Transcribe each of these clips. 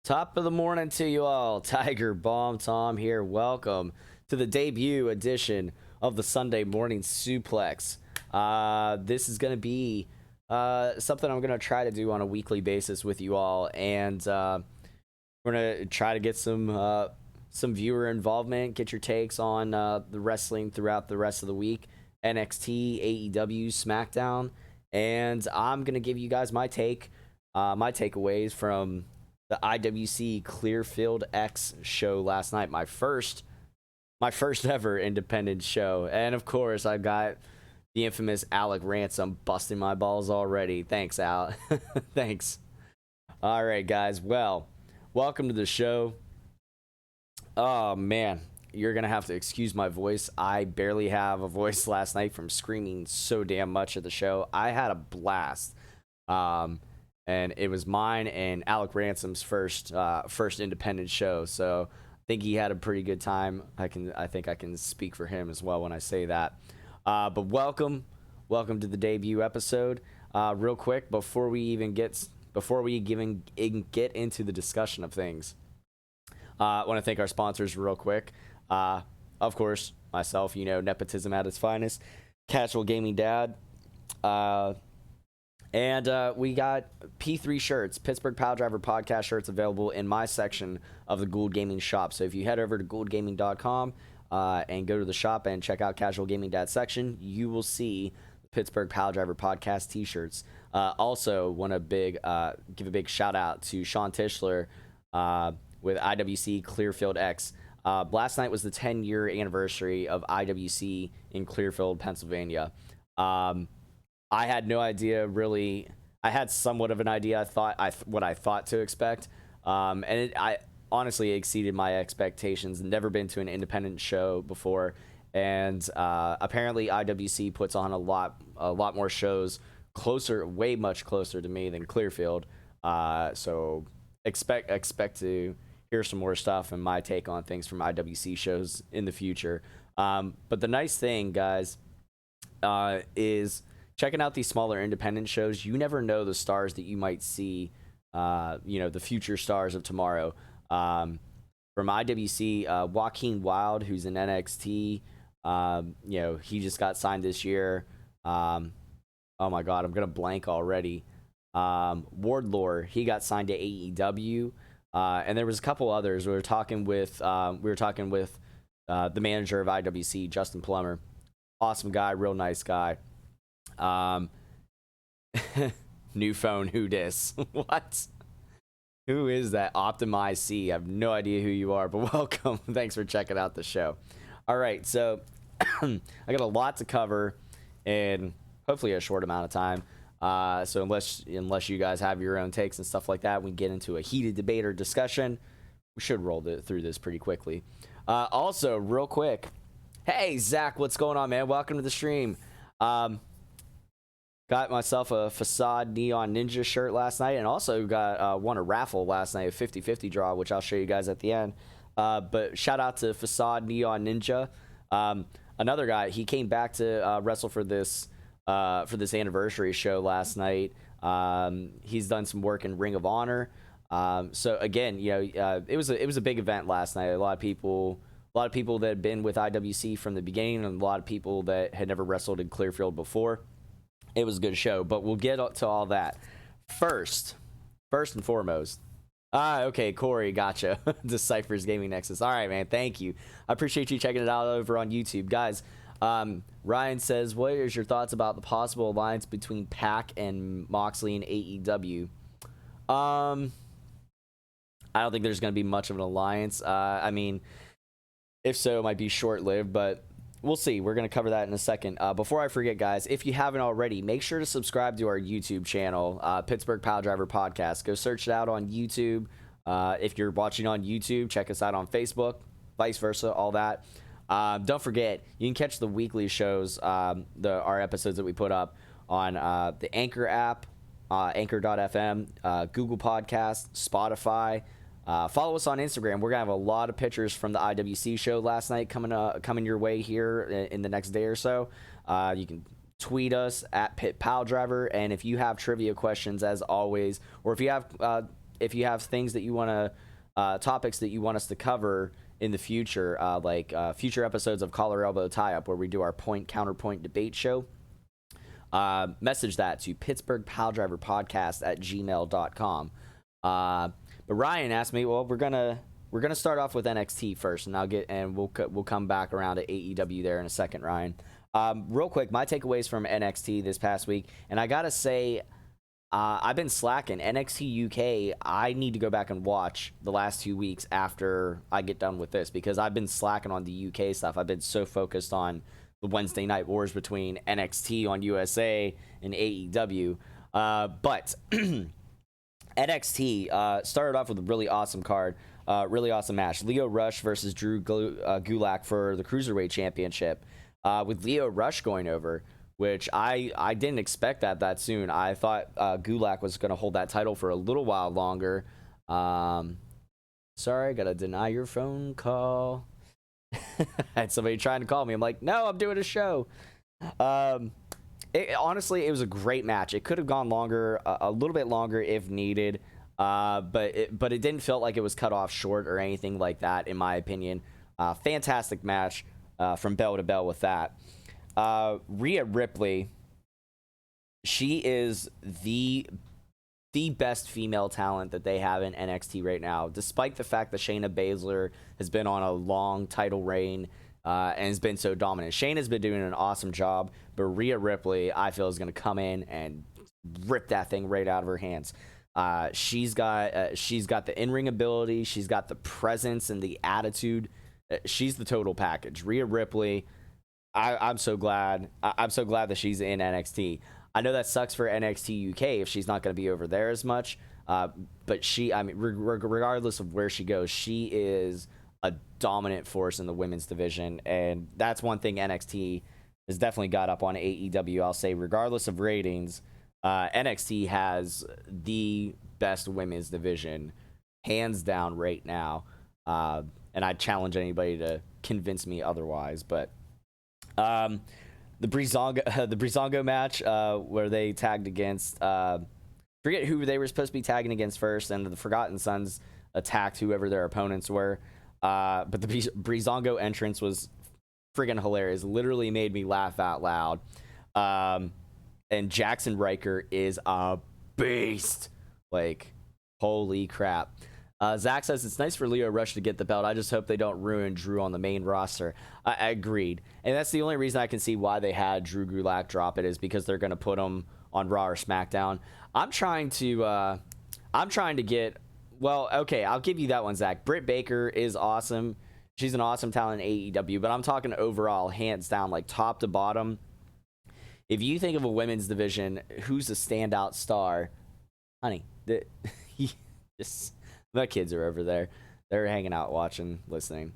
Top of the morning to you all. Tiger Bomb Tom here. Welcome to the debut edition of the Sunday Morning Suplex. This is going to be something I'm going to try to do on a weekly basis with you all, and we're going to try to get some viewer involvement, get your takes on the wrestling throughout the rest of the week, NXT, AEW, Smackdown, and I'm going to give you guys my takeaways from the IWC Clearfield X show last night, my first ever independent show. And of course, I got the infamous Alec Ransom busting my balls already. Thanks, Al. Thanks. All right, guys. Well, welcome to the show. Oh, man. You're going to have to excuse my voice. I barely have a voice last night from screaming so damn much at the show. I had a blast. And it was mine and Alec Ransom's first independent show, so I think he had a pretty good time. I think I can speak for him as well when I say that. But welcome to the debut episode. Real quick, before we even get into the discussion of things, I want to thank our sponsors real quick. Of course, myself, nepotism at its finest, Casual Gaming Dad. And we got P3 shirts, Pittsburgh Piledriver Podcast shirts available in my section of the Gould Gaming shop. So if you head over to gouldgaming.com and go to the shop and check out Casual Gaming Dad section, you will see the Pittsburgh Piledriver Podcast t-shirts. Also, want to give a big shout out to Sean Tischler with IWC Clearfield X. Last night was the 10-year anniversary of IWC in Clearfield, Pennsylvania. I had no idea, really. I had somewhat of an idea. What I thought to expect, and I honestly exceeded my expectations. Never been to an independent show before, and apparently IWC puts on a lot more shows way much closer to me than Clearfield. So expect to hear some more stuff and my take on things from IWC shows in the future. But the nice thing, guys, is checking out these smaller independent shows. You never know the stars that you might see, the future stars of tomorrow. From IWC, Joaquin Wilde, who's in NXT, he just got signed this year. Oh my God, I'm going to blank already. Wardlore, he got signed to AEW. And there was a couple others. We were talking with the manager of IWC, Justin Plummer. Awesome guy, real nice guy. New phone, who dis? What? Who is that? Optimize C. I have no idea who you are, but welcome. Thanks for checking out the show. All right, so I got a lot to cover in hopefully a short amount of time. So unless you guys have your own takes and stuff like that, we get into a heated debate or discussion. We should roll through this pretty quickly. Also, real quick, hey Zach, what's going on, man? Welcome to the stream. Got myself a Facade Neon Ninja shirt last night, and also won a raffle last night, a 50-50 draw, which I'll show you guys at the end. But shout out to Facade Neon Ninja. Another guy, he came back to wrestle for this anniversary show last night. He's done some work in Ring of Honor. So again, it was a big event last night. A lot of people that had been with IWC from the beginning, and a lot of people that had never wrestled in Clearfield before. It was a good show, but we'll get to all that. First and foremost. Okay, Corey, gotcha. Decipher's Gaming Nexus. All right, man, thank you. I appreciate you checking it out over on YouTube. Guys, Ryan says, what is your thoughts about the possible alliance between Pac and Moxley and AEW? I don't think there's going to be much of an alliance. I mean, if so, it might be short-lived, but we'll see. We're going to cover that in a second. Before I forget, guys, if you haven't already, make sure to subscribe to our YouTube channel, Pittsburgh Piledriver Podcast. Go search it out on YouTube. If you're watching on YouTube, check us out on Facebook, vice versa, all that. Don't forget, you can catch the weekly shows, our episodes that we put up on the Anchor app, Anchor.fm, Google Podcasts, Spotify. Follow us on Instagram. We're gonna have a lot of pictures from the IWC show last night coming your way here in the next day or so. You can tweet us at Pit Piledriver, and if you have trivia questions, as always, or if you have if you have things that you want to, topics that you want us to cover in the future, like future episodes of Collar Elbow Tie Up, where we do our point counterpoint debate show, message that to Pittsburgh Pile Driver Podcast at gmail.com. But Ryan asked me, well, we're gonna start off with NXT first, and we'll come back around to AEW there in a second, Ryan. Real quick, my takeaways from NXT this past week, and I gotta say, I've been slacking. NXT UK, I need to go back and watch the last 2 weeks after I get done with this, because I've been slacking on the UK stuff. I've been so focused on the Wednesday night wars between NXT on USA and AEW. But NXT started off with a really awesome card, really awesome match. Lio Rush versus Drew Gulak for the Cruiserweight Championship, with Lio Rush going over, which I didn't expect that soon. I thought Gulak was going to hold that title for a little while longer. Sorry, got to deny your phone call. I had somebody trying to call me. I'm like, no, I'm doing a show. Honestly, it was a great match. It could have gone longer, a little bit longer if needed, but it didn't feel like it was cut off short or anything like that, in my opinion. Fantastic match from bell to bell with that. Rhea Ripley, she is the best female talent that they have in NXT right now, despite the fact that Shayna Baszler has been on a long title reign and has been so dominant. Shayna's been doing an awesome job, but Rhea Ripley, I feel, is going to come in and rip that thing right out of her hands. She's got the in-ring ability, she's got the presence and the attitude. She's the total package. Rhea Ripley, I'm so glad that she's in NXT. I know that sucks for NXT UK if she's not going to be over there as much, but regardless of where she goes, she is a dominant force in the women's division, and that's one thing NXT has definitely got up on AEW. I'll say, regardless of ratings, NXT has the best women's division, hands down, right now, and I challenge anybody to convince me otherwise. But the Breezango match, where they tagged against, forget who they were supposed to be tagging against first, and the Forgotten Sons attacked whoever their opponents were. But the Breezango entrance was friggin' hilarious. Literally made me laugh out loud. And Jackson Riker is a beast. Like, holy crap. Zach says, it's nice for Lio Rush to get the belt. I just hope they don't ruin Drew on the main roster. I agreed. And that's the only reason I can see why they had Drew Gulak drop it, is because they're going to put him on Raw or SmackDown. I'm trying to get, well, okay, I'll give you that one, Zach. Britt Baker is awesome. She's an awesome talent in AEW, but I'm talking overall, hands down, like top to bottom. If you think of a women's division, who's a standout star? Honey, the kids are over there. They're hanging out, watching, listening.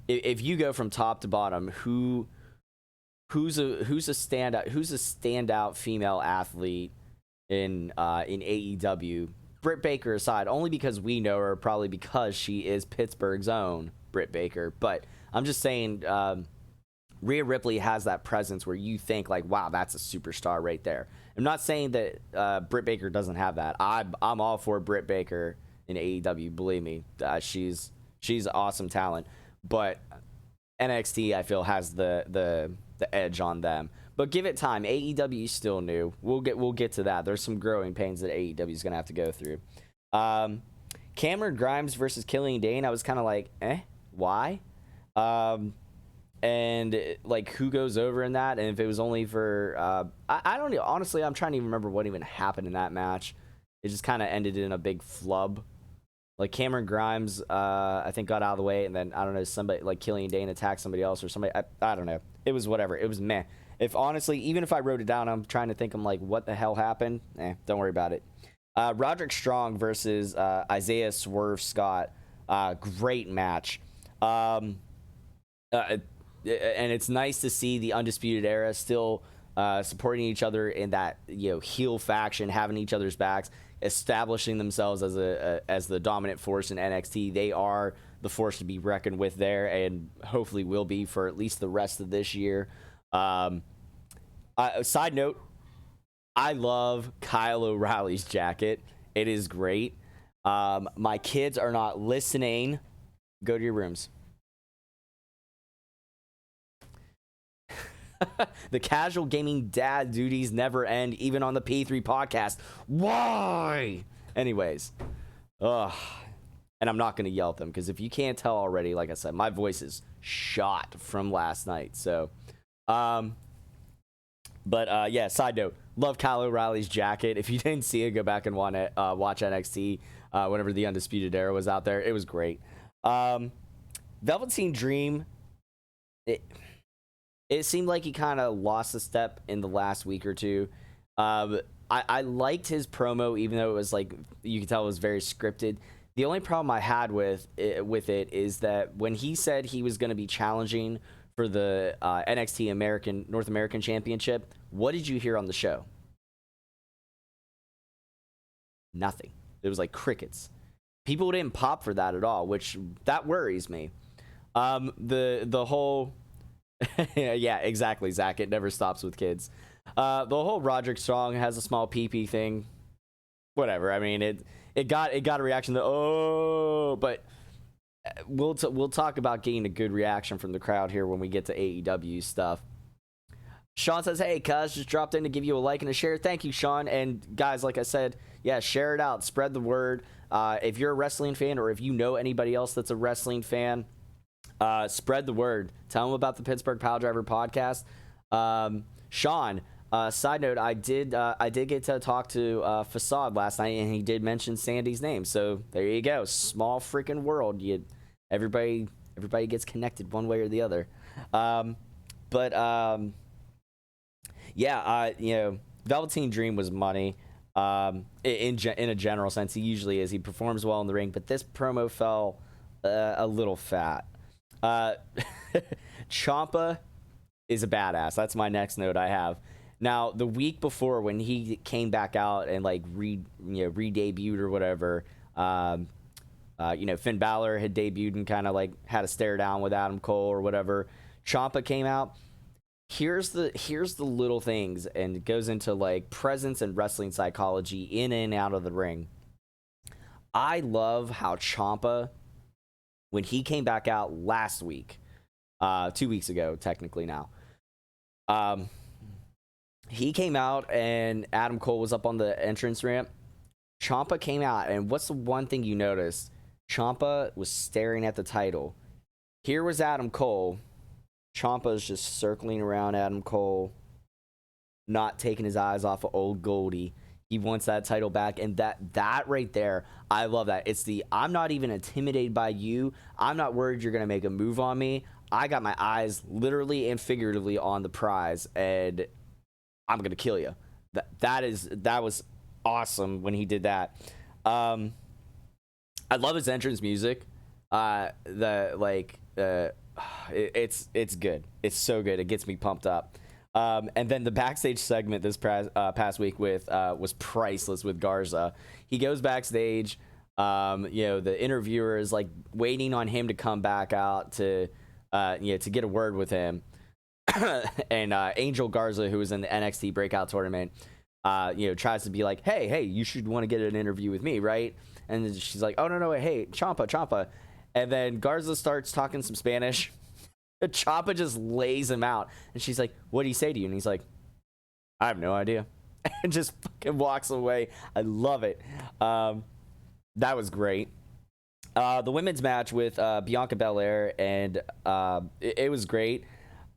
If you go from top to bottom, who's a standout female athlete in AEW? Britt Baker aside, only because we know her, probably because she is Pittsburgh's own Britt Baker. But I'm just saying, Rhea Ripley has that presence where you think, like, wow, that's a superstar right there. I'm not saying that Britt Baker doesn't have that. I'm all for Britt Baker in AEW. Believe me, she's awesome talent. But NXT, I feel, has the edge on them. But give it time. AEW is still new. We'll get to that. There's some growing pains that AEW is gonna have to go through. Cameron Grimes versus Killian Dane. I was kind of like, why? And like, who goes over in that? And if it was only for, I don't know. Honestly, I'm trying to even remember what even happened in that match. It just kind of ended in a big flub. Like, Cameron Grimes, I think, got out of the way, and then, I don't know, somebody like Killian Dane attacked somebody else or somebody. I don't know. It was whatever. It was meh. If honestly, even if I wrote it down, I'm trying to think, I'm like, what the hell happened? Don't worry about it. Roderick Strong versus Isaiah Swerve Scott. Great match. And it's nice to see the Undisputed Era still supporting each other in that, heel faction, having each other's backs, establishing themselves as the dominant force in NXT. They are the force to be reckoned with there, and hopefully will be for at least the rest of this year. Side note, I love Kyle O'Reilly's jacket. It is great. My kids are not listening. Go to your rooms. The casual gaming dad duties never end, even on the P3 podcast. Why? Anyways, ugh. And I'm not going to yell at them because if you can't tell already, like I said, my voice is shot from last night. So, yeah, side note, love Kyle O'Reilly's jacket. If you didn't see it, go back and watch NXT whenever the Undisputed Era was out there. It was great. Velveteen Dream, it seemed like he kind of lost a step in the last week or two. I liked his promo, even though it was like, you could tell it was very scripted. The only problem I had with it is that when he said he was going to be challenging for the NXT North American Championship, what did you hear on the show? Nothing. It was like crickets. People didn't pop for that at all, which that worries me. The whole yeah, exactly, Zach. It never stops with kids. The whole Roderick Strong has a small pee-pee thing. Whatever. I mean, it got a reaction to but we'll talk about getting a good reaction from the crowd here when we get to AEW stuff. Sean says, "Hey, cuz, just dropped in to give you a like and a share." Thank you, Sean. And guys, like I said, yeah, share it out, spread the word. If you're a wrestling fan, or if you know anybody else that's a wrestling fan, spread the word. Tell them about the Pittsburgh Piledriver podcast. Sean, side note, I did get to talk to Facade last night, and he did mention Sandy's name. So there you go. Small freaking world. Everybody gets connected one way or the other. Yeah, Velveteen Dream was money. In a general sense, he usually is. He performs well in the ring, but this promo fell a little fat. Ciampa is a badass. That's my next note I have. Now, the week before, when he came back out and like re-debuted or whatever, Finn Balor had debuted and kind of like had a stare down with Adam Cole or whatever. Ciampa came out. Here's the little things, and it goes into like presence and wrestling psychology in and out of the ring. I love how Ciampa, when he came back out last week, 2 weeks ago, technically now, he came out and Adam Cole was up on the entrance ramp. Ciampa came out, and what's the one thing you noticed? Ciampa was staring at the title. Here was Adam Cole. Ciampa's just circling around Adam Cole, not taking his eyes off of old Goldie. He wants that title back, and that right there, I love that. It's I'm not even intimidated by you. I'm not worried you're going to make a move on me. I got my eyes literally and figuratively on the prize, and I'm going to kill you. That was awesome when he did that. I love his entrance music. It's good. It's so good. It gets me pumped up. And then the backstage segment this past week was priceless with Garza. He goes backstage. The interviewer is like waiting on him to come back out to get a word with him. And Angel Garza, who was in the NXT Breakout Tournament, tries to be like, hey, you should want to get an interview with me, right? And she's like, oh no, hey, Ciampa. And then Garza starts talking some Spanish. Ciampa just lays him out. And she's like, what did he say to you? And he's like, I have no idea. And just fucking walks away. I love it. That was great. The women's match with Bianca Belair, and it was great.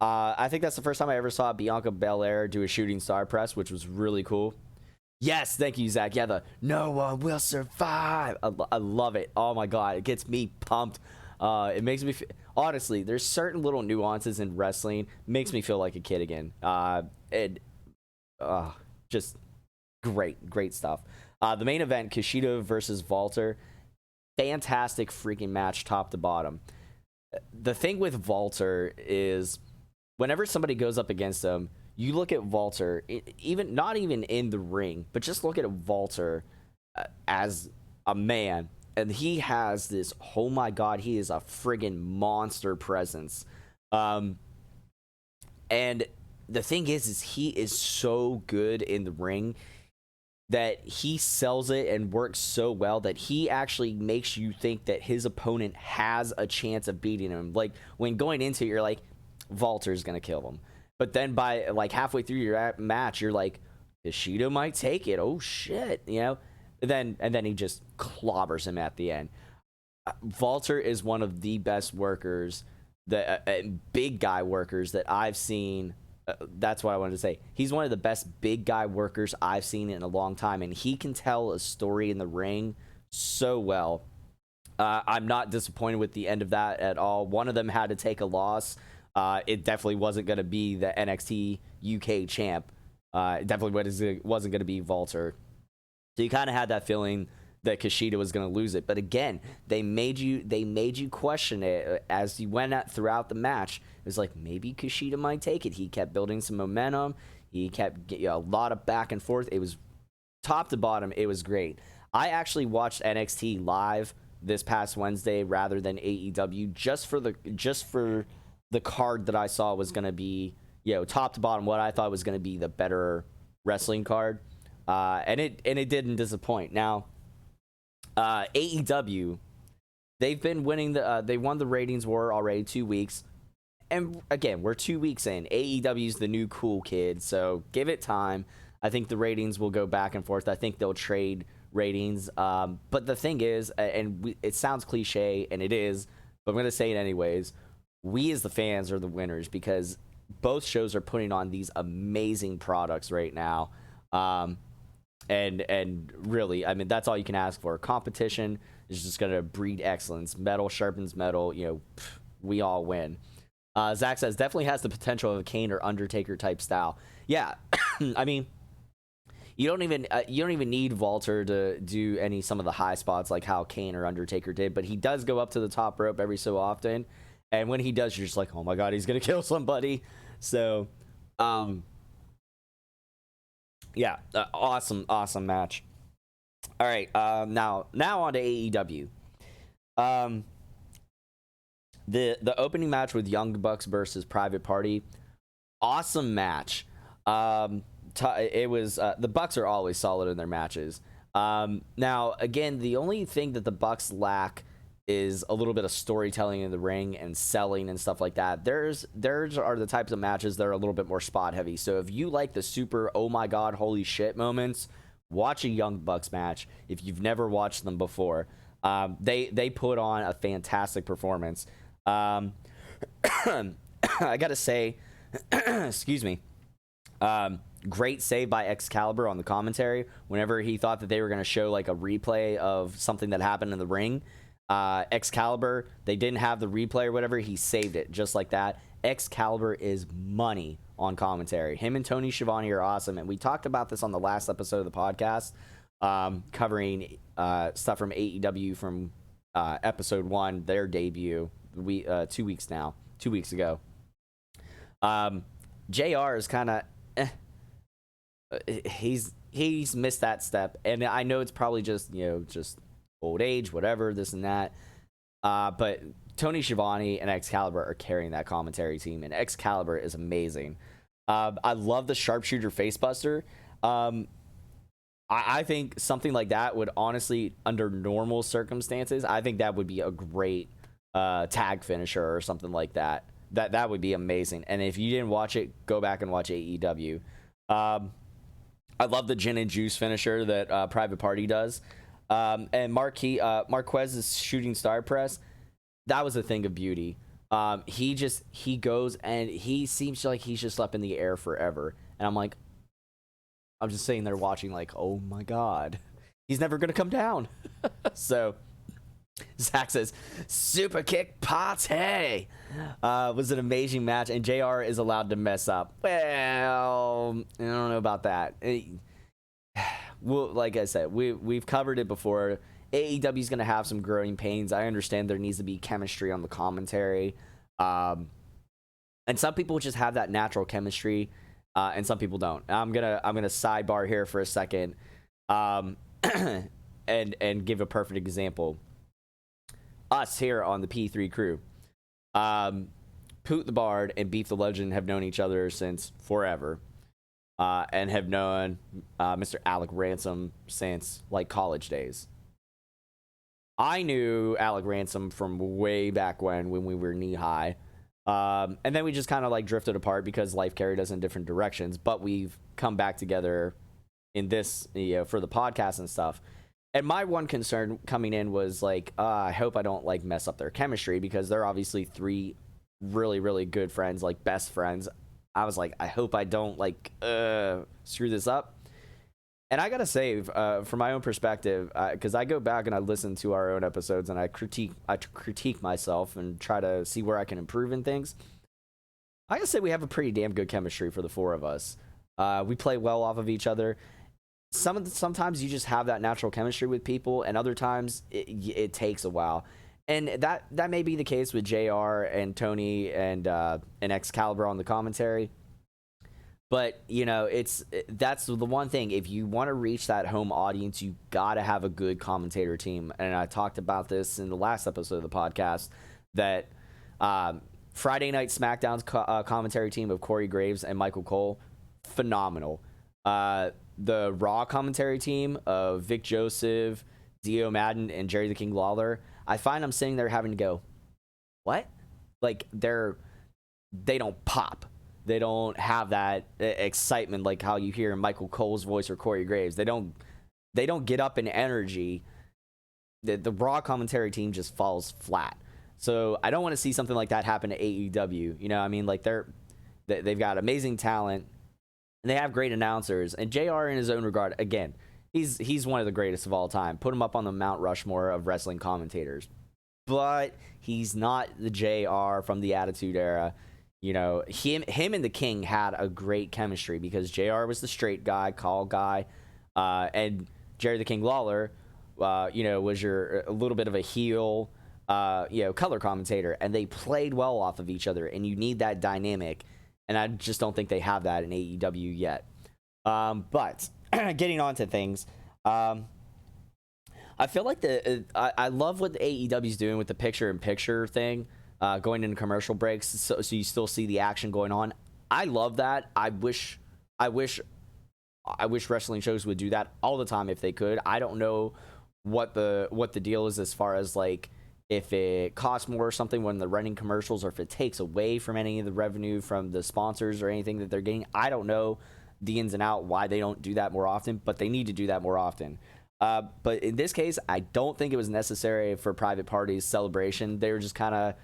I think that's the first time I ever saw Bianca Belair do a shooting star press, which was really cool. Yes, thank you, Zach. Yeah, the no one will survive. I love it. Oh my god, it gets me pumped. It makes me honestly, there's certain little nuances in wrestling makes me feel like a kid again. Just great stuff. The main event, Kushida versus Walter, fantastic freaking match top to bottom. The thing with Walter is whenever somebody goes up against him, you look at Walter, not even in the ring, but just look at Walter as a man, and he has this, oh my god, he is a friggin' monster presence. And the thing is he is so good in the ring. that he sells it and works so well that he actually makes you think that his opponent has a chance of beating him. Like, when going into it, you're like, Walter's gonna kill him. But then by like halfway through your match, you're like, Ishida might take it. Oh shit, you know. And then he just clobbers him at the end. Walter is one of the best workers, that big guy workers that I've seen. That's what I wanted to say. He's one of the best big guy workers I've seen in a long time, and he can tell a story in the ring so well. I'm not disappointed with the end of that at all. One of them had to take a loss. It definitely wasn't going to be the NXT UK champ. It definitely wasn't going to be Walter. So you kind of had that feeling that Kushida was going to lose it. But again, they made you question it as you went throughout the match. It was like, maybe Kushida might take it. He kept building some momentum. He kept a lot of back and forth. It was top to bottom. It was great. I actually watched NXT live this past Wednesday rather than AEW just for the card that I saw was going to be, top to bottom, what I thought was going to be the better wrestling card. And it didn't disappoint. Now, AEW, they've been winning they won the ratings war already 2 weeks. And again, we're 2 weeks in. AEW's the new cool kid, so give it time. I think the ratings will go back and forth. I think they'll trade ratings. But the thing is, it sounds cliche, and it is, but I'm going to say it anyways. We as the fans are the winners because both shows are putting on these amazing products right now. And really, I mean, that's all you can ask for. Competition is just going to breed excellence. Metal sharpens metal. We all win. Zach says, definitely has the potential of a Kane or Undertaker type style. Yeah, I mean, you don't even need Walter to do some of the high spots like how Kane or Undertaker did, but he does go up to the top rope every so often, and when he does, you're just like, oh my god, he's gonna kill somebody. So, yeah, awesome match. All right, now on to AEW. The opening match with Young Bucks versus Private Party, awesome match. It was the Bucks are always solid in their matches. Now again, the only thing that the Bucks lack is a little bit of storytelling in the ring and selling and stuff like that. Theirs are the types of matches that are a little bit more spot heavy. So if you like the super oh my god holy shit moments, watch a Young Bucks match. If you've never watched them before, they put on a fantastic performance. I gotta say, excuse me, great save by Excalibur on the commentary whenever he thought that they were going to show like a replay of something that happened in the ring. Excalibur, they didn't have the replay or whatever, he saved it just like that. Excalibur is money on commentary. Him and Tony Schiavone are awesome, and we talked about this on the last episode of the podcast, covering stuff from AEW from episode 1, their debut. 2 weeks ago. JR is kind of he's missed that step, and I know it's probably just old age, whatever, this and that, but Tony Schiavone and Excalibur are carrying that commentary team, and Excalibur is amazing. I love the sharpshooter facebuster. I think something like that would honestly, under normal circumstances, I think that would be a great tag finisher or something like that. That would be amazing. And if you didn't watch it, go back and watch AEW. I love the gin and juice finisher that Private Party does. And Marquez's shooting star press, that was a thing of beauty. He goes and he seems like he's just up in the air forever. And I'm just sitting there watching like, oh my god, he's never gonna come down. So Zach says, super kick party. Was an amazing match, and JR is allowed to mess up. Well, I don't know about that. Well, like I said, we've covered it before. AEW is going to have some growing pains. I understand there needs to be chemistry on the commentary. And some people just have that natural chemistry, and some people don't. I'm gonna sidebar here for a second, and give a perfect example. Us here on the P3 crew, Poot the Bard and Beef the Legend have known each other since forever. and have known Mr. Alec Ransom since like college days. I knew Alec Ransom from way back when we were knee high. And then we just kind of like drifted apart because life carried us in different directions. But we've come back together in this, for the podcast and stuff. And my one concern coming in was like, I hope I don't like mess up their chemistry, because they're obviously three really, really good friends, like best friends. I was like, I hope I don't like screw this up. And I gotta say, from my own perspective, because I go back and I listen to our own episodes and I critique myself and try to see where I can improve in things. I gotta say we have a pretty damn good chemistry for the four of us. We play well off of each other. Sometimes you just have that natural chemistry with people, and other times it takes a while. And that may be the case with JR and Tony and Excalibur on the commentary. But, that's the one thing. If you want to reach that home audience, you got to have a good commentator team. And I talked about this in the last episode of the podcast, that Friday Night Smackdown's commentary team of Corey Graves and Michael Cole, phenomenal. The Raw commentary team of Vic Joseph, Dio Madden, and Jerry the King Lawler, I find I'm sitting there having to go, what? Like, they don't pop. They don't have that excitement like how you hear in Michael Cole's voice or Corey Graves. They don't get up in energy. The Raw commentary team just falls flat. So I don't want to see something like that happen to AEW. You know, I mean, like they've got amazing talent and they have great announcers. And JR, in his own regard, again, he's one of the greatest of all time. Put him up on the Mount Rushmore of wrestling commentators. But he's not the JR from the Attitude Era. You know, him and the King had a great chemistry because JR was the straight guy, call guy, and Jerry the King Lawler, was a little bit of a heel, color commentator, and they played well off of each other, and you need that dynamic, and I just don't think they have that in AEW yet. But getting on to things, I feel like I love what the AEW is doing with the picture-in-picture thing. Going into commercial breaks, so you still see the action going on. I love that. I wish wrestling shows would do that all the time if they could. I don't know what the deal is as far as like if it costs more or something when they're running commercials, or if it takes away from any of the revenue from the sponsors or anything that they're getting. I don't know the ins and out why they don't do that more often, but they need to do that more often. But in this case, I don't think it was necessary for Private Party's celebration. They were just kind of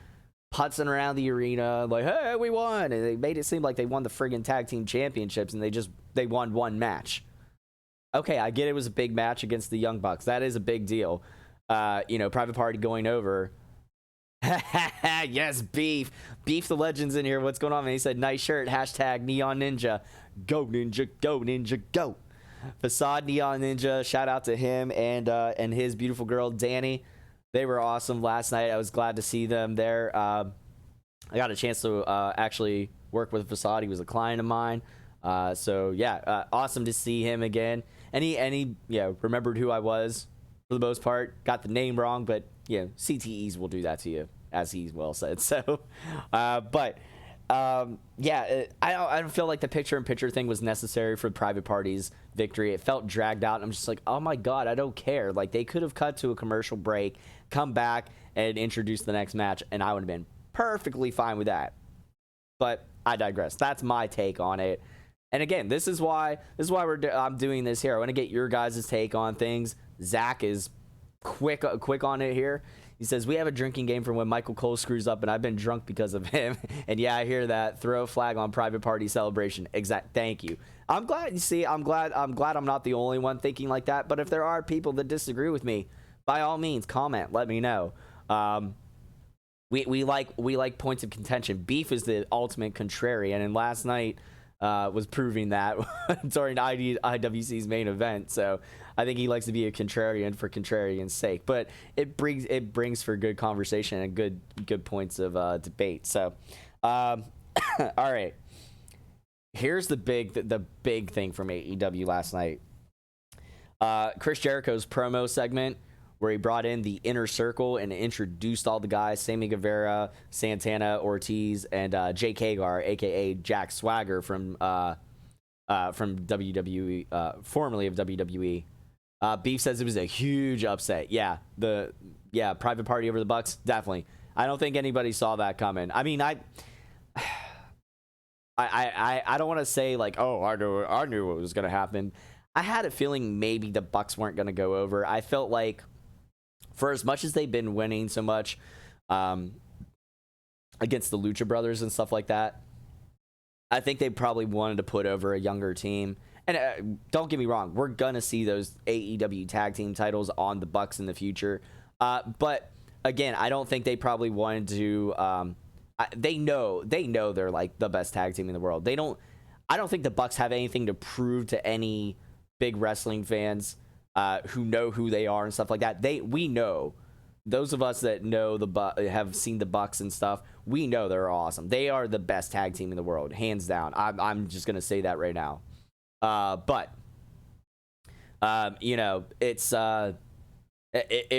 putzing around the arena like, hey, we won, and they made it seem like they won the friggin' tag team championships, and they won one match. Okay, I get it was a big match against the Young Bucks. That is a big deal. Private Party going over. Yes, Beef the Legend's in here. What's going on, man? He said, nice shirt, hashtag Neon Ninja. Go Ninja, go Ninja, go. Facade Neon Ninja, shout out to him and his beautiful girl Danny. They were awesome last night. I was glad to see them there. I got a chance to actually work with Facade. He was a client of mine. Awesome to see him again. And he remembered who I was for the most part. Got the name wrong, but CTEs will do that to you, as he well said. So, I don't feel like the picture-in-picture thing was necessary for Private Party's victory. It felt dragged out. I'm just like, oh my God, I don't care. Like, they could have cut to a commercial break, come back, and introduce the next match, and I would have been perfectly fine with that. But I digress. That's my take on it. And again, this is why I'm doing this here. I want to get your guys' take on things. Zach is quick on it here. He says, we have a drinking game for when Michael Cole screws up, and I've been drunk because of him. And yeah, I hear that. Throw a flag on Private Party celebration. Exact. Thank you. I'm glad. You see, I'm glad I'm not the only one thinking like that. But if there are people that disagree with me, by all means, comment. Let me know. We like points of contention. Beef is the ultimate contrarian, and last night was proving that during IWC's main event. So I think he likes to be a contrarian for contrarian's sake. But it brings for good conversation and good points of debate. So, all right. Here's the big thing from AEW last night. Chris Jericho's promo segment, where he brought in the Inner Circle and introduced all the guys: Sammy Guevara, Santana, Ortiz, and Jake Hagar, a.k.a. Jack Swagger from from WWE, formerly of WWE. Beef says it was a huge upset. Yeah, Private Party over the Bucks, definitely. I don't think anybody saw that coming. I mean, I don't want to say like, oh, I knew what was gonna happen. I had a feeling maybe the Bucks weren't gonna go over. I felt like, for as much as they've been winning so much against the Lucha Brothers and stuff like that, I think they probably wanted to put over a younger team. And don't get me wrong, we're going to see those AEW tag team titles on the Bucks in the future. But again, I don't think they probably wanted to. They know they're like the best tag team in the world. I don't think the Bucks have anything to prove to any big wrestling fans who know who they are and stuff like that. We know. Those of us that know have seen the Bucks and stuff, we know they're awesome. They are the best tag team in the world, hands down. I'm just gonna say that right now. But you know, it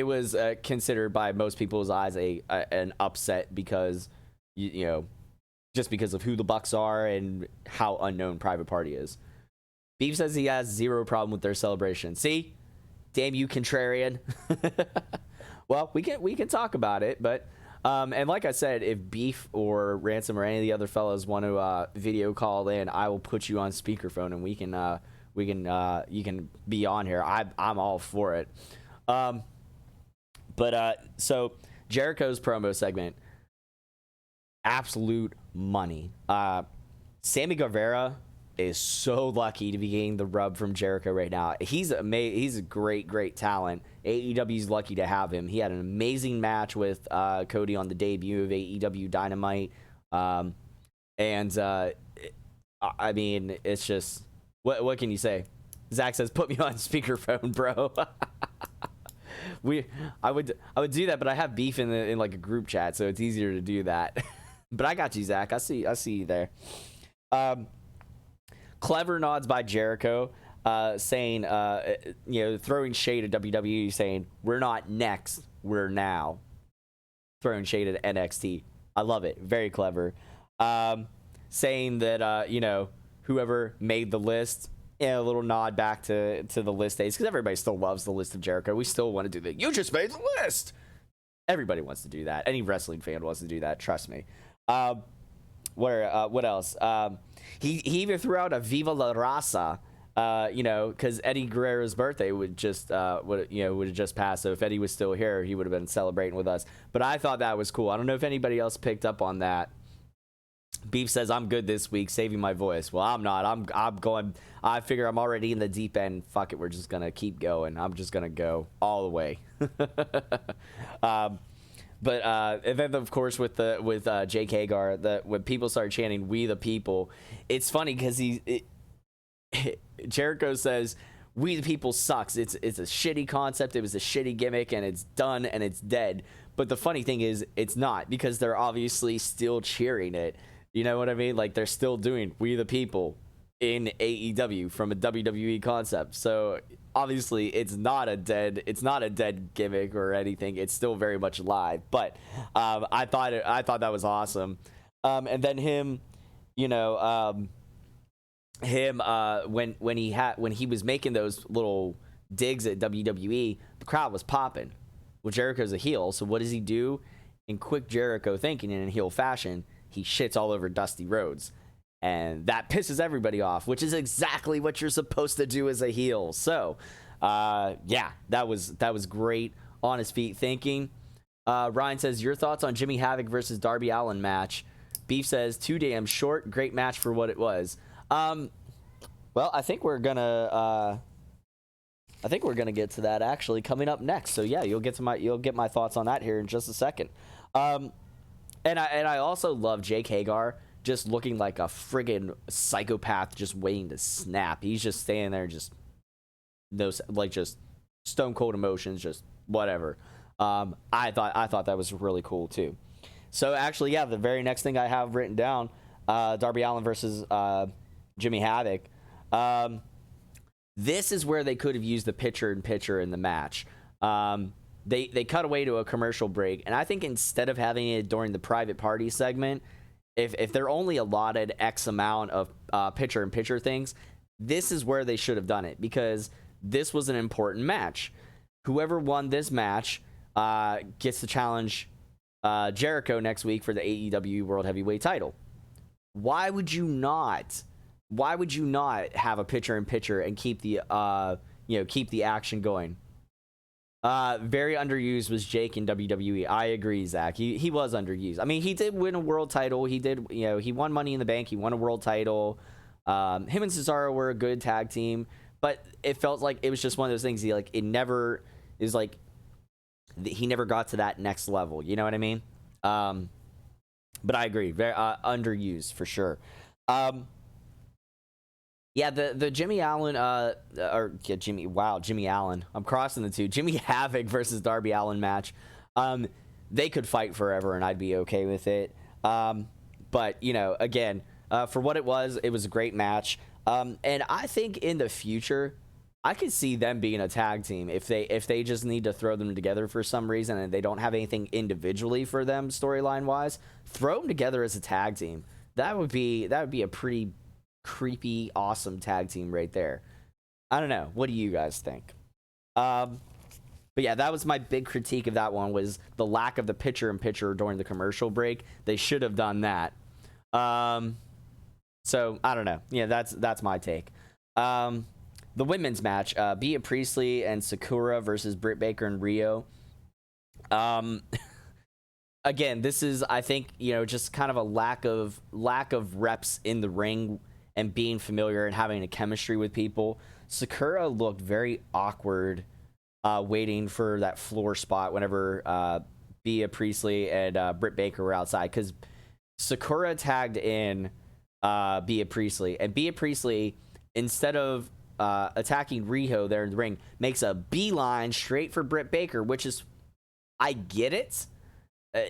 was considered by most people's eyes an upset because you know, just because of who the Bucks are and how unknown Private Party is. Beef says he has zero problem with their celebration. See, damn you, contrarian. Well, we can talk about it, but and like I said, if Beef or Ransom or any of the other fellas want to video call in, I will put you on speakerphone and you can be on here. I'm all for it. So Jericho's promo segment, absolute money. Sammy Guevara is so lucky to be getting the rub from Jericho right now. He's a great talent. AEW's lucky to have him. He had an amazing match with Cody on the debut of AEW Dynamite. I mean, it's just, what can you say? Zach says, put me on speakerphone, bro. I would do that, but I have Beef in like a group chat, so it's easier to do that. But I got you, Zach. I see you there. Clever nods by Jericho, saying, throwing shade at WWE, saying, we're not next, we're now. Throwing shade at NXT. I love it. Very clever. Saying that, whoever made the list, a little nod back to the list days, because everybody still loves the list of Jericho. We still want to do that. You just made the list. Everybody wants to do that. Any wrestling fan wants to do that. Trust me. What else? He even threw out a Viva la Raza, because Eddie Guerrero's birthday would have just passed. So if Eddie was still here, he would have been celebrating with us. But I thought that was cool. I don't know if anybody else picked up on that. Beef says, I'm good this week, saving my voice. Well, I'm not. I'm going. I figure I'm already in the deep end. Fuck it. We're just going to keep going. I'm just going to go all the way. And then of course with Jake Hagar, when people started chanting "We the People," it's funny because Jericho says "We the People" sucks. It's a shitty concept. It was a shitty gimmick, and it's done and it's dead. But the funny thing is, it's not, because they're obviously still cheering it. You know what I mean? Like, they're still doing "We the People" in AEW from a WWE concept. So obviously it's not a dead gimmick or anything. It's still very much alive. But I thought that was awesome. And then him, when he was making those little digs at WWE, the crowd was popping. Well, Jericho's a heel, so what does he do? In quick Jericho thinking, in heel fashion, he shits all over Dusty Rhodes. And that pisses everybody off, which is exactly what you're supposed to do as a heel. So, that was great on his feet thinking. Ryan says, your thoughts on Jimmy Havoc versus Darby Allin match? Beef says, too damn short. Great match for what it was. Well, I think we're gonna get to that actually coming up next. So yeah, you'll get my thoughts on that here in just a second. And I also love Jake Hagar just looking like a friggin' psychopath, just waiting to snap. He's just standing there, just stone cold emotions, just whatever. I thought that was really cool too. So actually, yeah, the very next thing I have written down, Darby Allin versus Jimmy Havoc. This is where they could have used the picture-in-picture in the match. They cut away to a commercial break, and I think instead of having it during the private party segment, if they're only allotted X amount of picture-in-picture things, this is where they should have done it, because this was an important match. Whoever won this match gets to challenge Jericho next week for the AEW World Heavyweight title. Why would you not have a picture-in-picture and keep the keep the action going? Very underused was Jake in WWE. I agree, Zach. He was underused. I mean, he did win a world title. He did, he won Money in the Bank. He won a world title. Him and Cesaro were a good tag team, but it felt like it was just one of those things. He never got to that next level. You know what I mean? But I agree. Very underused for sure. Yeah, the Jimmy Allen, Jimmy Allen. I'm crossing the two. Jimmy Havoc versus Darby Allin match. They could fight forever, and I'd be okay with it. But again, for what it was a great match. And I think in the future, I could see them being a tag team if they just need to throw them together for some reason and they don't have anything individually for them storyline wise. Throw them together as a tag team. That would be a pretty creepy, awesome tag team right there. I don't know. What do you guys think? But yeah, that was my big critique of that one, was the lack of the picture-in-picture during the commercial break. They should have done that. So I don't know. Yeah, that's my take. The women's match, Bea Priestley and Sakura versus Britt Baker and Rio. Again, this is, I think, just kind of a lack of reps in the ring and being familiar and having a chemistry with people. Sakura looked very awkward waiting for that floor spot whenever Bea Priestley and Britt Baker were outside, because Sakura tagged in Bea Priestley, and Bea Priestley, instead of attacking Riho there in the ring, makes a beeline straight for Britt Baker, which is, I get it.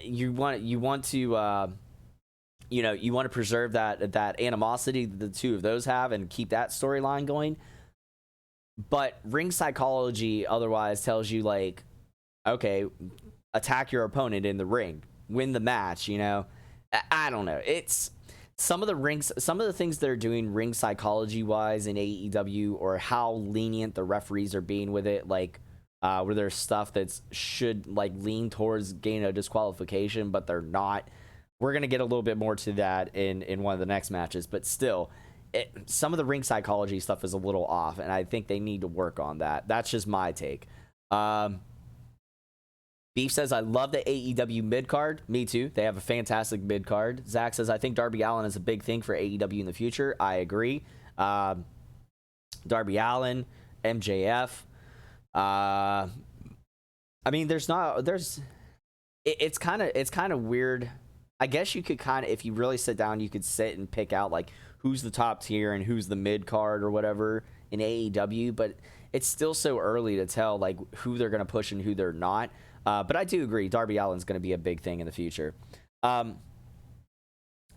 You want to preserve that animosity that the two of those have and keep that storyline going. But ring psychology otherwise tells you, like, okay, attack your opponent in the ring, win the match. I don't know. It's some of the things they're doing ring psychology wise in AEW, or how lenient the referees are being with it, like where there's stuff that should lean towards gain a disqualification, but they're not. We're gonna get a little bit more to that in one of the next matches, but still, some of the ring psychology stuff is a little off, and I think they need to work on that. That's just my take. Beef says, I love the AEW mid-card. Me too. They have a fantastic mid-card. Zach says, I think Darby Allin is a big thing for AEW in the future. I agree. Darby Allin, MJF. I mean, it's kind of weird. I guess you could if you really sit down, you could sit and pick out who's the top tier and who's the mid-card or whatever in AEW, but it's still so early to tell who they're going to push and who they're not. But I do agree, Darby Allin's going to be a big thing in the future.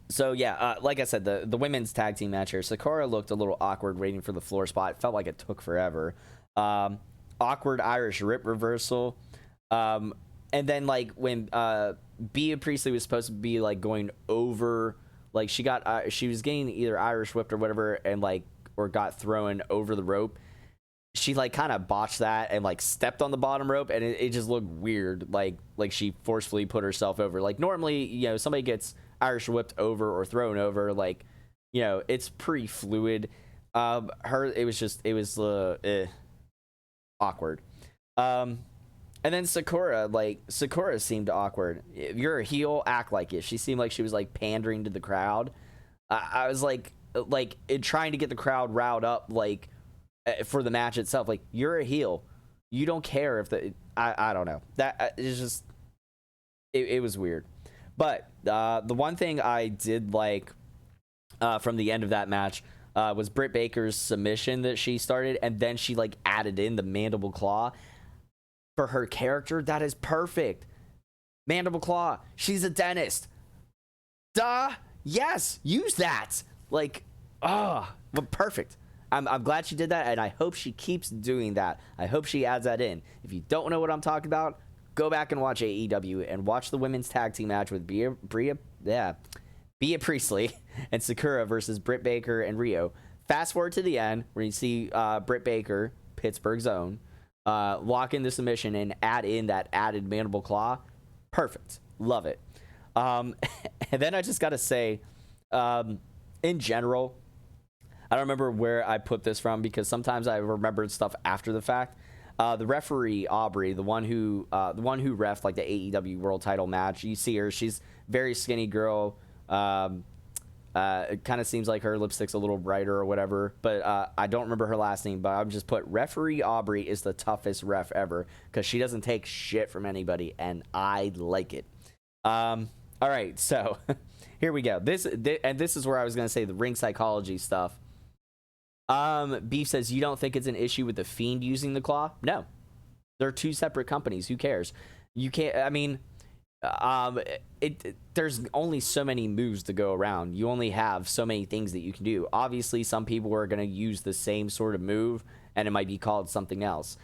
So yeah, like I said, the women's tag team match here, Sakura looked a little awkward waiting for the floor spot. It felt like it took forever. Awkward Irish rip reversal. And then when Bea Priestley was supposed to be going over, she was getting either Irish whipped or whatever, and or got thrown over the rope. She kind of botched that and stepped on the bottom rope, and it just looked weird. Like she forcefully put herself over. Normally, somebody gets Irish whipped over or thrown over, it's pretty fluid. It was awkward. And then Sakura seemed awkward. If you're a heel, act like it. She seemed like she was pandering to the crowd. I was trying to get the crowd riled up for the match itself. You're a heel, you don't care if I don't know, that is just it was weird. But the one thing I did from the end of that match was Britt Baker's submission that she started, and then she added in the mandible claw for her character. That is perfect. Mandible claw, she's a dentist, duh, yes, use that. Perfect. I'm glad she did that, and I hope she keeps doing that. I hope she adds that in. If you don't know what I'm talking about, go back and watch AEW and watch the women's tag team match with Bea Priestley and Sakura versus Britt Baker and Rio. fast forward to the end where you see Britt Baker, Pittsburgh's own, lock in the submission and add in that added mandible claw. Perfect. Love it. And then I just got to say, in general, I don't remember where I put this from because sometimes I remembered stuff after the fact. The referee Aubrey, the one who reffed like the AEW World Title match, you see her. She's a very skinny girl. It kind of seems like her lipstick's a little brighter or whatever, but I don't remember her last name. But I've just put referee Aubrey is the toughest ref ever because she doesn't take shit from anybody, and I like it. All right, so here we go. This is where I was gonna say the ring psychology stuff. Beef says, you don't think it's an issue with the Fiend using the claw? No, they're two separate companies. Who cares? You can't. I mean, there's only so many moves to go around. You only have so many things that you can do. Obviously, some people are going to use the same sort of move, and it might be called something else.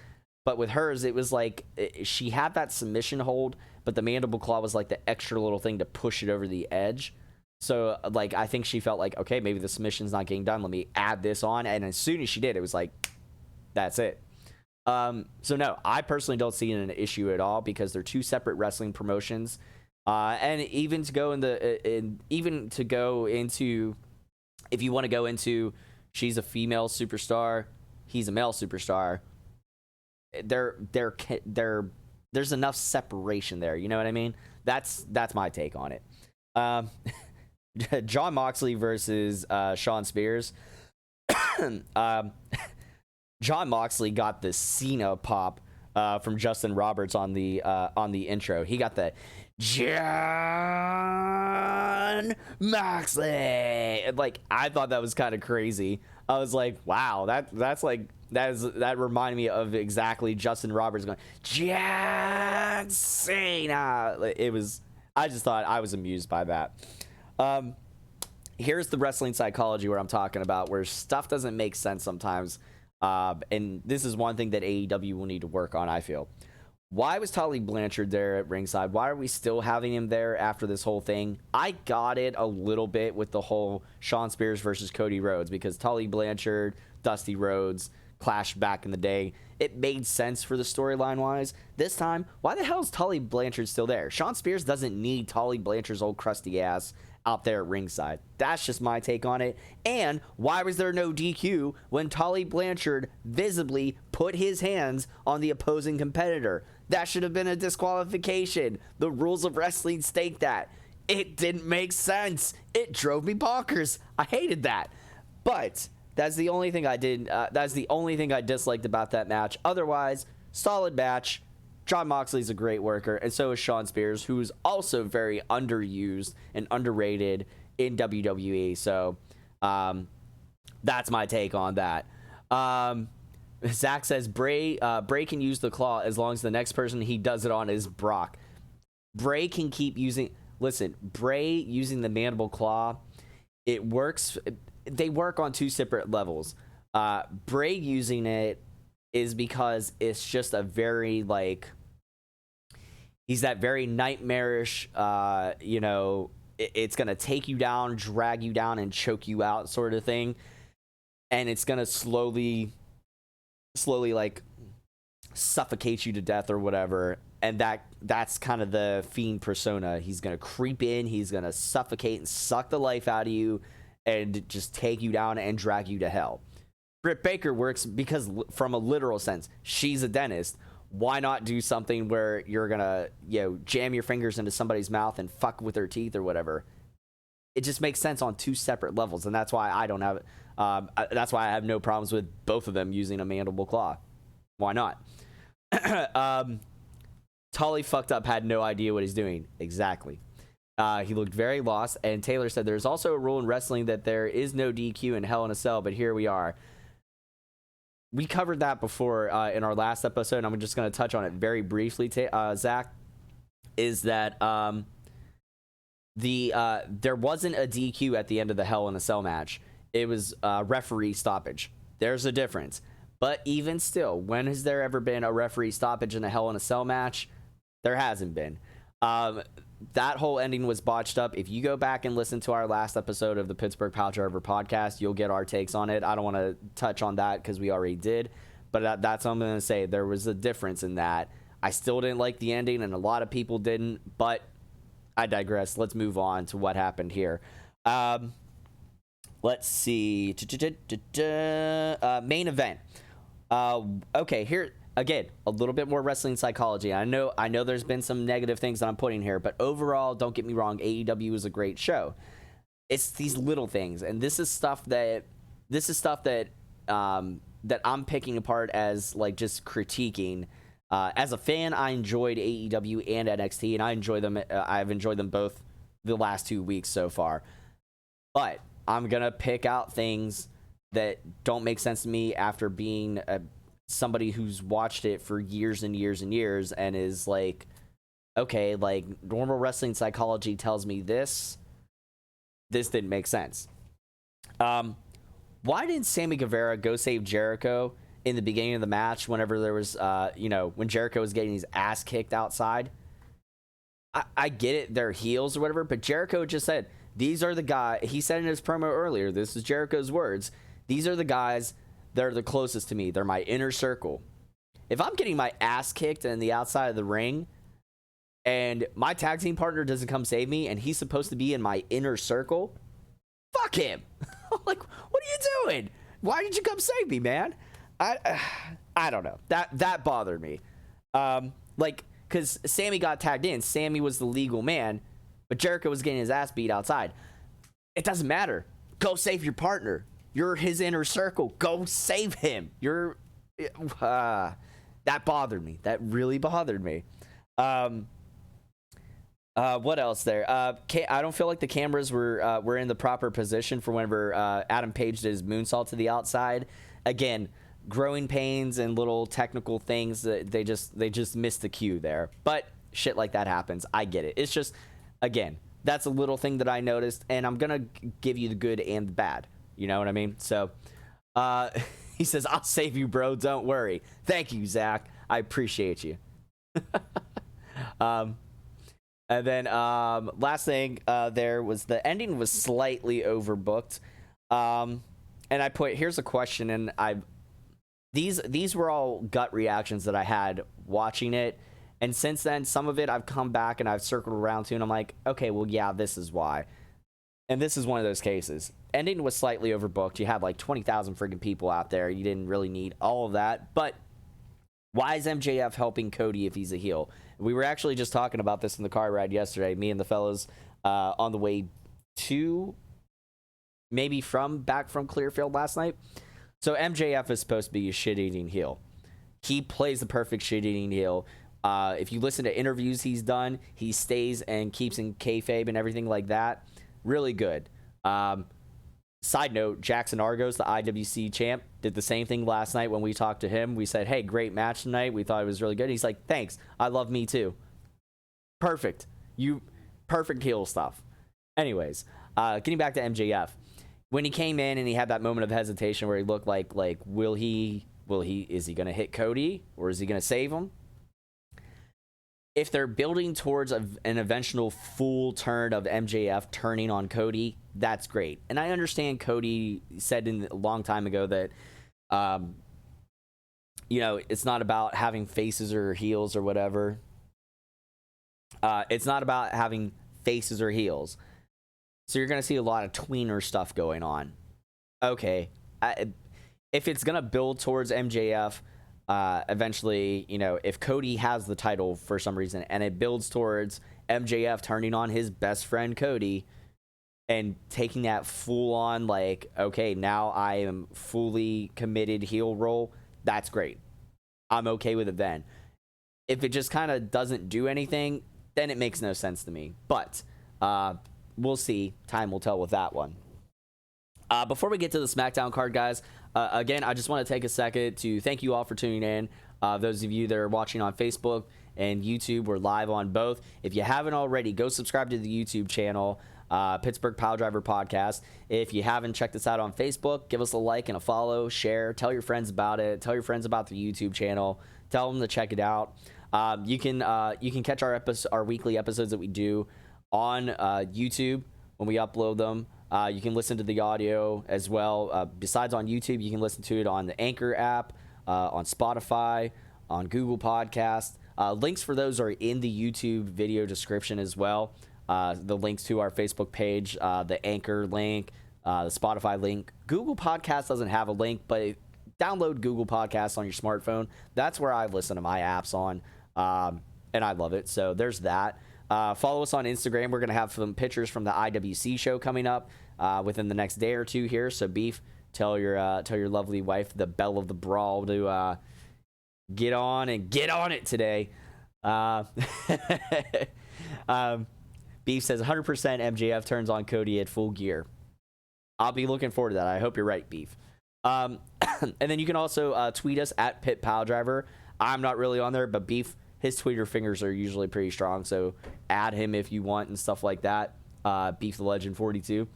But with hers, it was like she had that submission hold, but the mandible claw was like the extra little thing to push it over the edge. So, like, I think she felt like, okay, maybe the submission's not getting done. Let me add this on. And as soon as she did, it was like, that's it. So, no, I personally don't see it an issue at all because they're two separate wrestling promotions. And even to go into, if you want to go into, she's a female superstar, he's a male superstar. There's enough separation there. You know what I mean? That's my take on it. John Moxley versus Shawn Spears. John Moxley got the Cena pop from Justin Roberts on the intro. He got the John Moxley. And, like, I thought that was kind of crazy. I was like, wow, that reminded me of exactly Justin Roberts going John Cena. I just thought I was amused by that. Here's the wrestling psychology where I'm talking about where stuff doesn't make sense sometimes. And this is one thing that AEW will need to work on, I feel. Why was Tully Blanchard there at ringside? Why are we still having him there after this whole thing? I got it a little bit with the whole Shawn Spears versus Cody Rhodes because Tully Blanchard, Dusty Rhodes clashed back in the day. It made sense for the storyline wise. This time, why the hell is Tully Blanchard still there? Shawn Spears doesn't need Tully Blanchard's old crusty ass out there at ringside. That's just my take on it. And why was there no DQ when Tully Blanchard visibly put his hands on the opposing competitor? That should have been a disqualification. The rules of wrestling state that. It didn't make sense. It drove me bonkers. I hated that. But that's the only thing I did. That's the only thing I disliked about that match. Otherwise, solid match. John Moxley's a great worker, and so is Shawn Spears, who is also very underused and underrated in WWE. So that's my take on that. Zach says Bray can use the claw as long as the next person he does it on is Brock. Bray can keep using. Listen, Bray using the mandible claw, it works. They work on two separate levels. Bray using it is because it's just a very, like, he's that very nightmarish, it's going to take you down, drag you down, and choke you out sort of thing. And it's going to slowly, like, suffocate you to death or whatever. And that's kind of the Fiend persona. He's going to creep in, he's going to suffocate and suck the life out of you and just take you down and drag you to hell. Britt Baker works because, from a literal sense, she's a dentist. Why not do something where you're gonna, jam your fingers into somebody's mouth and fuck with their teeth or whatever? It just makes sense on two separate levels, and that's why I don't have. That's why I have no problems with both of them using a mandible claw. Why not? Tully fucked up, had no idea what he's doing. Exactly. He looked very lost. And Taylor said there's also a rule in wrestling that there is no DQ in Hell in a Cell, but here we are. We covered that before in our last episode, and I'm just going to touch on it very briefly, Zach, is that there wasn't a DQ at the end of the Hell in a Cell match. It was referee stoppage. There's a difference. But even still, when has there ever been a referee stoppage in a Hell in a Cell match? There hasn't been. that whole ending was botched up. If you go back and listen to our last episode of the Pittsburgh Piledriver podcast, you'll get our takes on it. I don't want to touch on that because we already did, but that's what I'm going to say. There was a difference in that. I still didn't like the ending, and a lot of people didn't, but I digress. Let's move on to what happened here. Let's see. Main event. Okay, here again, a little bit more wrestling psychology. I know there's been some negative things that I'm putting here, but overall, don't get me wrong, AEW is a great show. It's these little things, and this is stuff that I'm picking apart as like just critiquing. As a fan, I enjoyed AEW and NXT, and I enjoy them. I've enjoyed them both the last 2 weeks so far. But I'm gonna pick out things that don't make sense to me after being somebody who's watched it for years and years and years, and is like, okay, like normal wrestling psychology tells me this didn't make sense. Why didn't Sammy Guevara go save Jericho in the beginning of the match whenever there was, when Jericho was getting his ass kicked outside? I get it, they're heels or whatever, but Jericho just said, these are the guys, he said in his promo earlier, this is Jericho's words, these are the guys that are the closest to me. They're my inner circle. If I'm getting my ass kicked in the outside of the ring and my tag team partner doesn't come save me and he's supposed to be in my inner circle, fuck him. Like, what are you doing? Why did you come save me, man? I don't know. That bothered me. Because Sammy got tagged in. Sammy was the legal man, but Jericho was getting his ass beat outside. It doesn't matter. Go save your partner. You're his inner circle. Go save him. That bothered me. That really bothered me. What else there? I don't feel like the cameras were in the proper position for whenever Adam Page did his moonsault to the outside. Again, growing pains and little technical things that they just missed the cue there. But shit like that happens. I get it. It's just, again, that's a little thing that I noticed, and I'm gonna give you the good and the bad. You know what I mean? So, he says, "I'll save you, bro. Don't worry." Thank you, Zach. I appreciate you. And then last thing there was the ending was slightly overbooked. And I put, here's a question, and these were all gut reactions that I had watching it. And since then, some of it I've come back and I've circled around to, and I'm like, okay, well, yeah, this is why. And this is one of those cases. Ending was slightly overbooked. You had like 20,000 freaking people out there. You didn't really need all of that. But why is MJF helping Cody if he's a heel? We were actually just talking about this in the car ride yesterday, me and the fellas, on the way to, maybe back from Clearfield last night. So MJF is supposed to be a shit-eating heel. He plays the perfect shit-eating heel. If you listen to interviews he's done, he stays and keeps in kayfabe and everything like that. Really good. Side note, Jackson Argos, the IWC champ, did the same thing last night when we talked to him. We said, hey, great match tonight. We thought it was really good. He's like, thanks. I love me too. Perfect. Perfect heel stuff. Anyways, getting back to MJF. When he came in and he had that moment of hesitation where he looked like is he going to hit Cody or is he going to save him? If they're building towards an eventual full turn of MJF turning on Cody, that's great. And I understand Cody said a long time ago that, it's not about having faces or heels or whatever. It's not about having faces or heels. So you're going to see a lot of tweener stuff going on. Okay. If it's going to build towards MJF, eventually, if Cody has the title for some reason and it builds towards MJF turning on his best friend Cody and taking that full on, like, okay, now I am fully committed heel role, that's great. I'm okay with it then. If it just kind of doesn't do anything, then it makes no sense to me. But we'll see. Time will tell with that one. Before we get to the SmackDown card, guys, again, I just want to take a second to thank you all for tuning in. Those of you that are watching on Facebook and YouTube, we're live on both. If you haven't already, go subscribe to the YouTube channel, Pittsburgh Piledriver Podcast. If you haven't checked us out on Facebook, give us a like and a follow, share, tell your friends about it, tell your friends about the YouTube channel, tell them to check it out. You can catch our weekly episodes that we do on YouTube when we upload them. You can listen to the audio as well. Besides on YouTube, you can listen to it on the Anchor app, on Spotify, on Google Podcast. Links for those are in the YouTube video description as well. The links to our Facebook page, the Anchor link, the Spotify link. Google Podcast doesn't have a link, but download Google Podcasts on your smartphone. That's where I listen to my apps on, and I love it. So there's that. Follow us on Instagram. We're going to have some pictures from the IWC show coming up within the next day or two here. So Beef, tell your lovely wife, the belle of the brawl, to get on it today. Beef says 100% MJF turns on Cody at Full Gear. I'll be looking forward to that. I hope you're right, Beef. And then you can also tweet us at Pit Pile Driver. I'm not really on there, but Beef, his Twitter fingers are usually pretty strong, so add him if you want and stuff like that. Beef the Legend 42.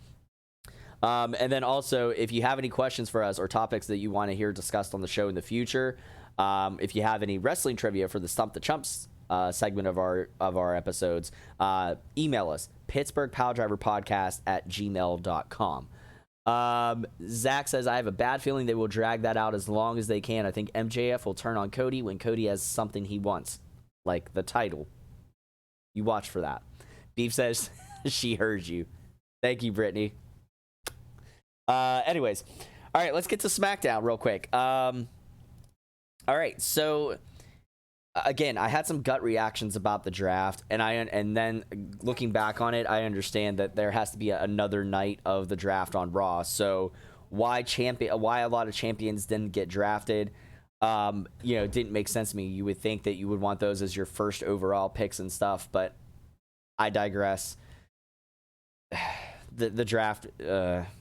And then also, if you have any questions for us or topics that you want to hear discussed on the show in the future, if you have any wrestling trivia for the Stump the Chumps segment of our episodes, email us, pittsburghpiledriverpodcast@gmail.com. Zach says, I have a bad feeling they will drag that out as long as they can. I think MJF will turn on Cody when Cody has something he wants, like the title. You watch for that. Beef says, she heard you. Thank you, Brittany. Anyways, all right, let's get to SmackDown real quick. All right, so again, I had some gut reactions about the draft, and then looking back on it, I understand that there has to be another night of the draft on Raw. So why a lot of champions didn't get drafted, didn't make sense to me. You would think that you would want those as your first overall picks and stuff, but I digress. The draft,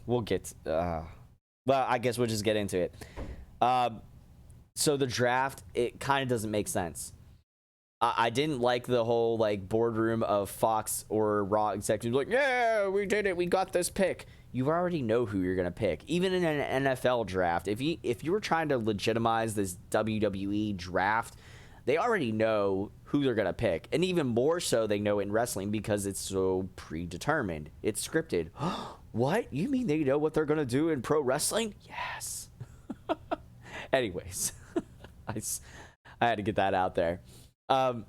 we'll get. Well, I guess we'll just get into it. So the draft, it kind of doesn't make sense. I didn't like the whole boardroom of Fox or Raw executives like, yeah, we did it, we got this pick. You already know who you're gonna pick. Even in an NFL draft, if you were trying to legitimize this WWE draft, they already know who they're gonna pick, and even more so, they know it in wrestling because it's so predetermined. It's scripted. What? You mean they know what they're gonna do in pro wrestling? Yes. Anyways. I had to get that out there. But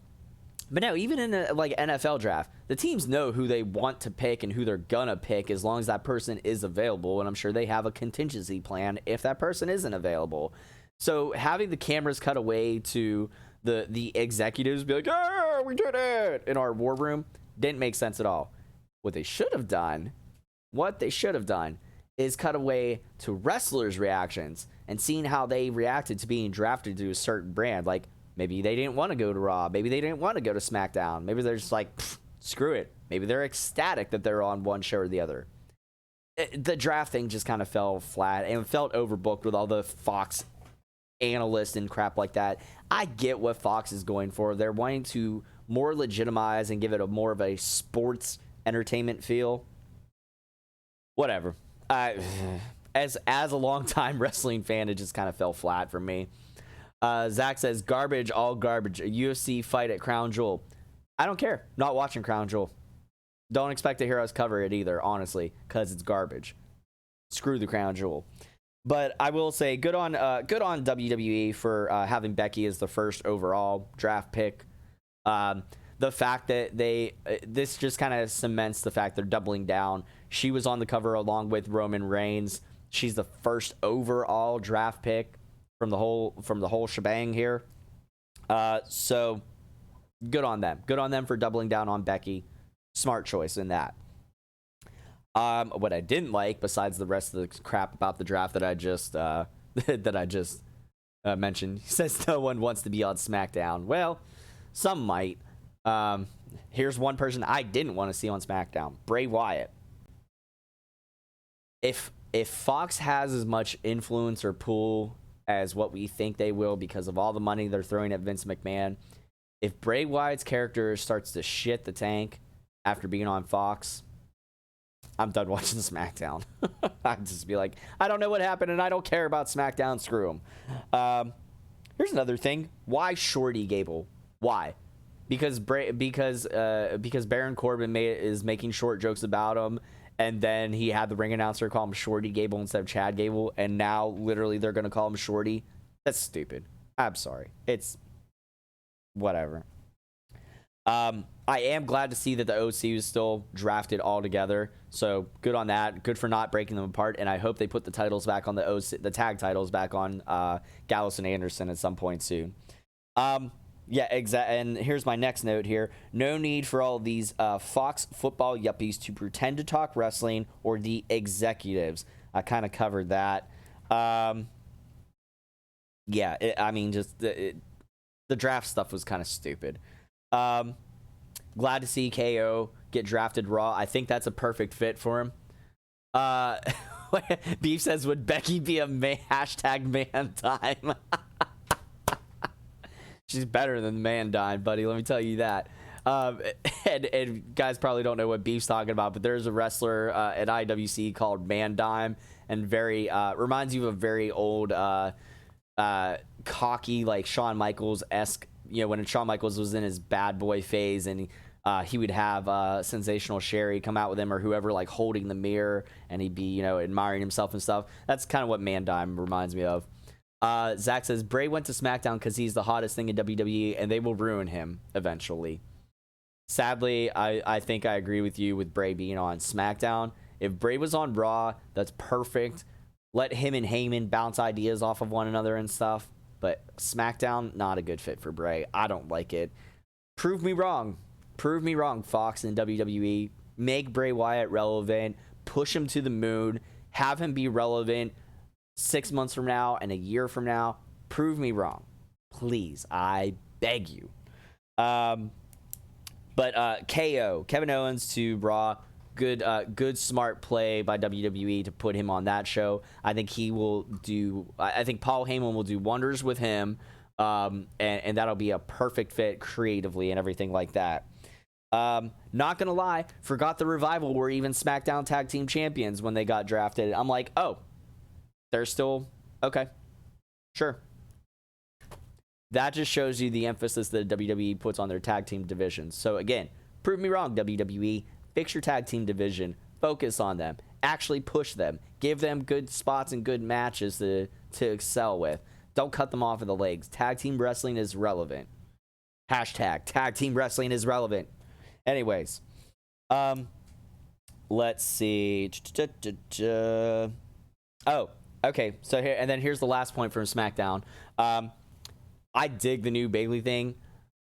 no, even in a NFL draft, the teams know who they want to pick and who they're gonna pick as long as that person is available, and I'm sure they have a contingency plan if that person isn't available. So having the cameras cut away to the executives be like, yeah, we did it in our war room didn't make sense at all. What they should have done is cut away to wrestlers' reactions and seeing how they reacted to being drafted to a certain brand. Like, maybe they didn't want to go to Raw. Maybe they didn't want to go to SmackDown. Maybe they're just like, screw it. Maybe they're ecstatic that they're on one show or the other. The draft thing just kind of fell flat and felt overbooked with all the Fox analysts and crap like that. I get what Fox is going for. They're wanting to more legitimize and give it more of a sports entertainment feel. Whatever. As a longtime wrestling fan, it just kind of fell flat for me. Zach says, garbage, all garbage. A UFC fight at Crown Jewel. I don't care. Not watching Crown Jewel. Don't expect to hear us cover it either, honestly, because it's garbage. Screw the Crown Jewel. But I will say, good on WWE for having Becky as the first overall draft pick. The fact that this just kind of cements the fact they're doubling down. She was on the cover along with Roman Reigns. She's the first overall draft pick from the whole shebang here. So good on them. Good on them for doubling down on Becky. Smart choice in that. What I didn't like, besides the rest of the crap about the draft that I just mentioned, he says no one wants to be on SmackDown. Well, some might. Here's one person I didn't want to see on SmackDown: Bray Wyatt. If Fox has as much influence or pull as what we think they will because of all the money they're throwing at Vince McMahon, if Bray Wyatt's character starts to shit the tank after being on Fox, I'm done watching SmackDown. I'd just be like, I don't know what happened and I don't care about SmackDown. Screw them. Here's another thing. Why Shorty Gable? Why? Because Baron Corbin is making short jokes about him, and then he had the ring announcer call him Shorty Gable instead of Chad Gable, and now literally they're gonna call him Shorty. That's stupid. I'm sorry. It's whatever. I am glad to see that the OC is still drafted all together. So good on that. Good for not breaking them apart. And I hope they put the titles back on the OC, the tag titles back on Gallows and Anderson at some point soon. Yeah, exactly. And here's my next note here. No need for all these Fox football yuppies to pretend to talk wrestling or the executives. I kind of covered that. Yeah, I mean, just the draft stuff was kind of stupid. Glad to see KO get drafted Raw. I think that's a perfect fit for him. Beef says, would Becky be a hashtag man time? She's better than man dime, buddy. Let me tell you that. And guys probably don't know what Beef's talking about, but there's a wrestler at IWC called Man Dime, and very reminds you of a very old cocky, like Shawn Michaels-esque, you know, when Shawn Michaels was in his bad boy phase, and he would have Sensational Sherry come out with him, or whoever, like holding the mirror, and he'd be, you know, admiring himself and stuff. That's kind of what Man Dime reminds me of. Zach says Bray went to SmackDown because he's the hottest thing in WWE, and they will ruin him eventually. Sadly, I think I agree with you with Bray being on SmackDown. If Bray was on Raw, that's perfect. Let him and Heyman bounce ideas off of one another and stuff. But SmackDown, not a good fit for Bray. I don't like it. Prove me wrong. Prove me wrong, Fox and WWE. Make Bray Wyatt relevant. Push him to the moon. Have him be relevant 6 months from now and a year from now. Prove me wrong. Please. I beg you. But KO, Kevin Owens to Raw. Good smart play by WWE to put him on that show. I think he will do. I think Paul Heyman will do wonders with him, and that'll be a perfect fit creatively and everything like that. Not gonna lie, forgot the Revival were even SmackDown Tag Team Champions when they got drafted. I'm like, oh, they're still okay, sure. That just shows you the emphasis that WWE puts on their tag team divisions. So again, prove me wrong, WWE. Fix your tag team division. Focus on them. Actually push them. Give them good spots and good matches to excel with. Don't cut them off of the legs. Tag team wrestling is relevant. Hashtag tag team wrestling is relevant. Anyways, let's see. Oh, okay. So here, and then here's the last point from SmackDown. I dig the new Bayley thing.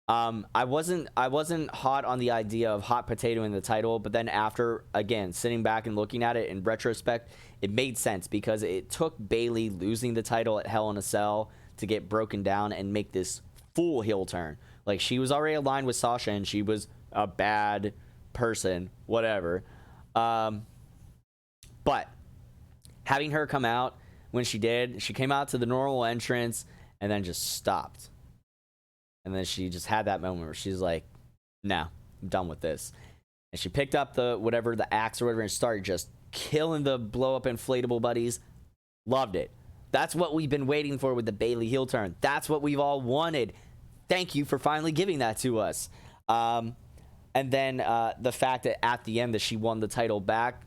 I wasn't hot on the idea of hot potato in the title, but then after, again, sitting back and looking at it in retrospect, it made sense because it took Bayley losing the title at Hell in a Cell to get broken down and make this full heel turn. Like, she was already aligned with Sasha and she was a bad person, whatever. But having her come out when she did, she came out to the normal entrance and then just stopped. And then she just had that moment where she's like, nah, I'm done with this. And she picked up the axe or whatever and started just killing the blow up inflatable buddies. Loved it. That's what we've been waiting for with the Bayley heel turn. That's what we've all wanted. Thank you for finally giving that to us. And then the fact that at the end that she won the title back,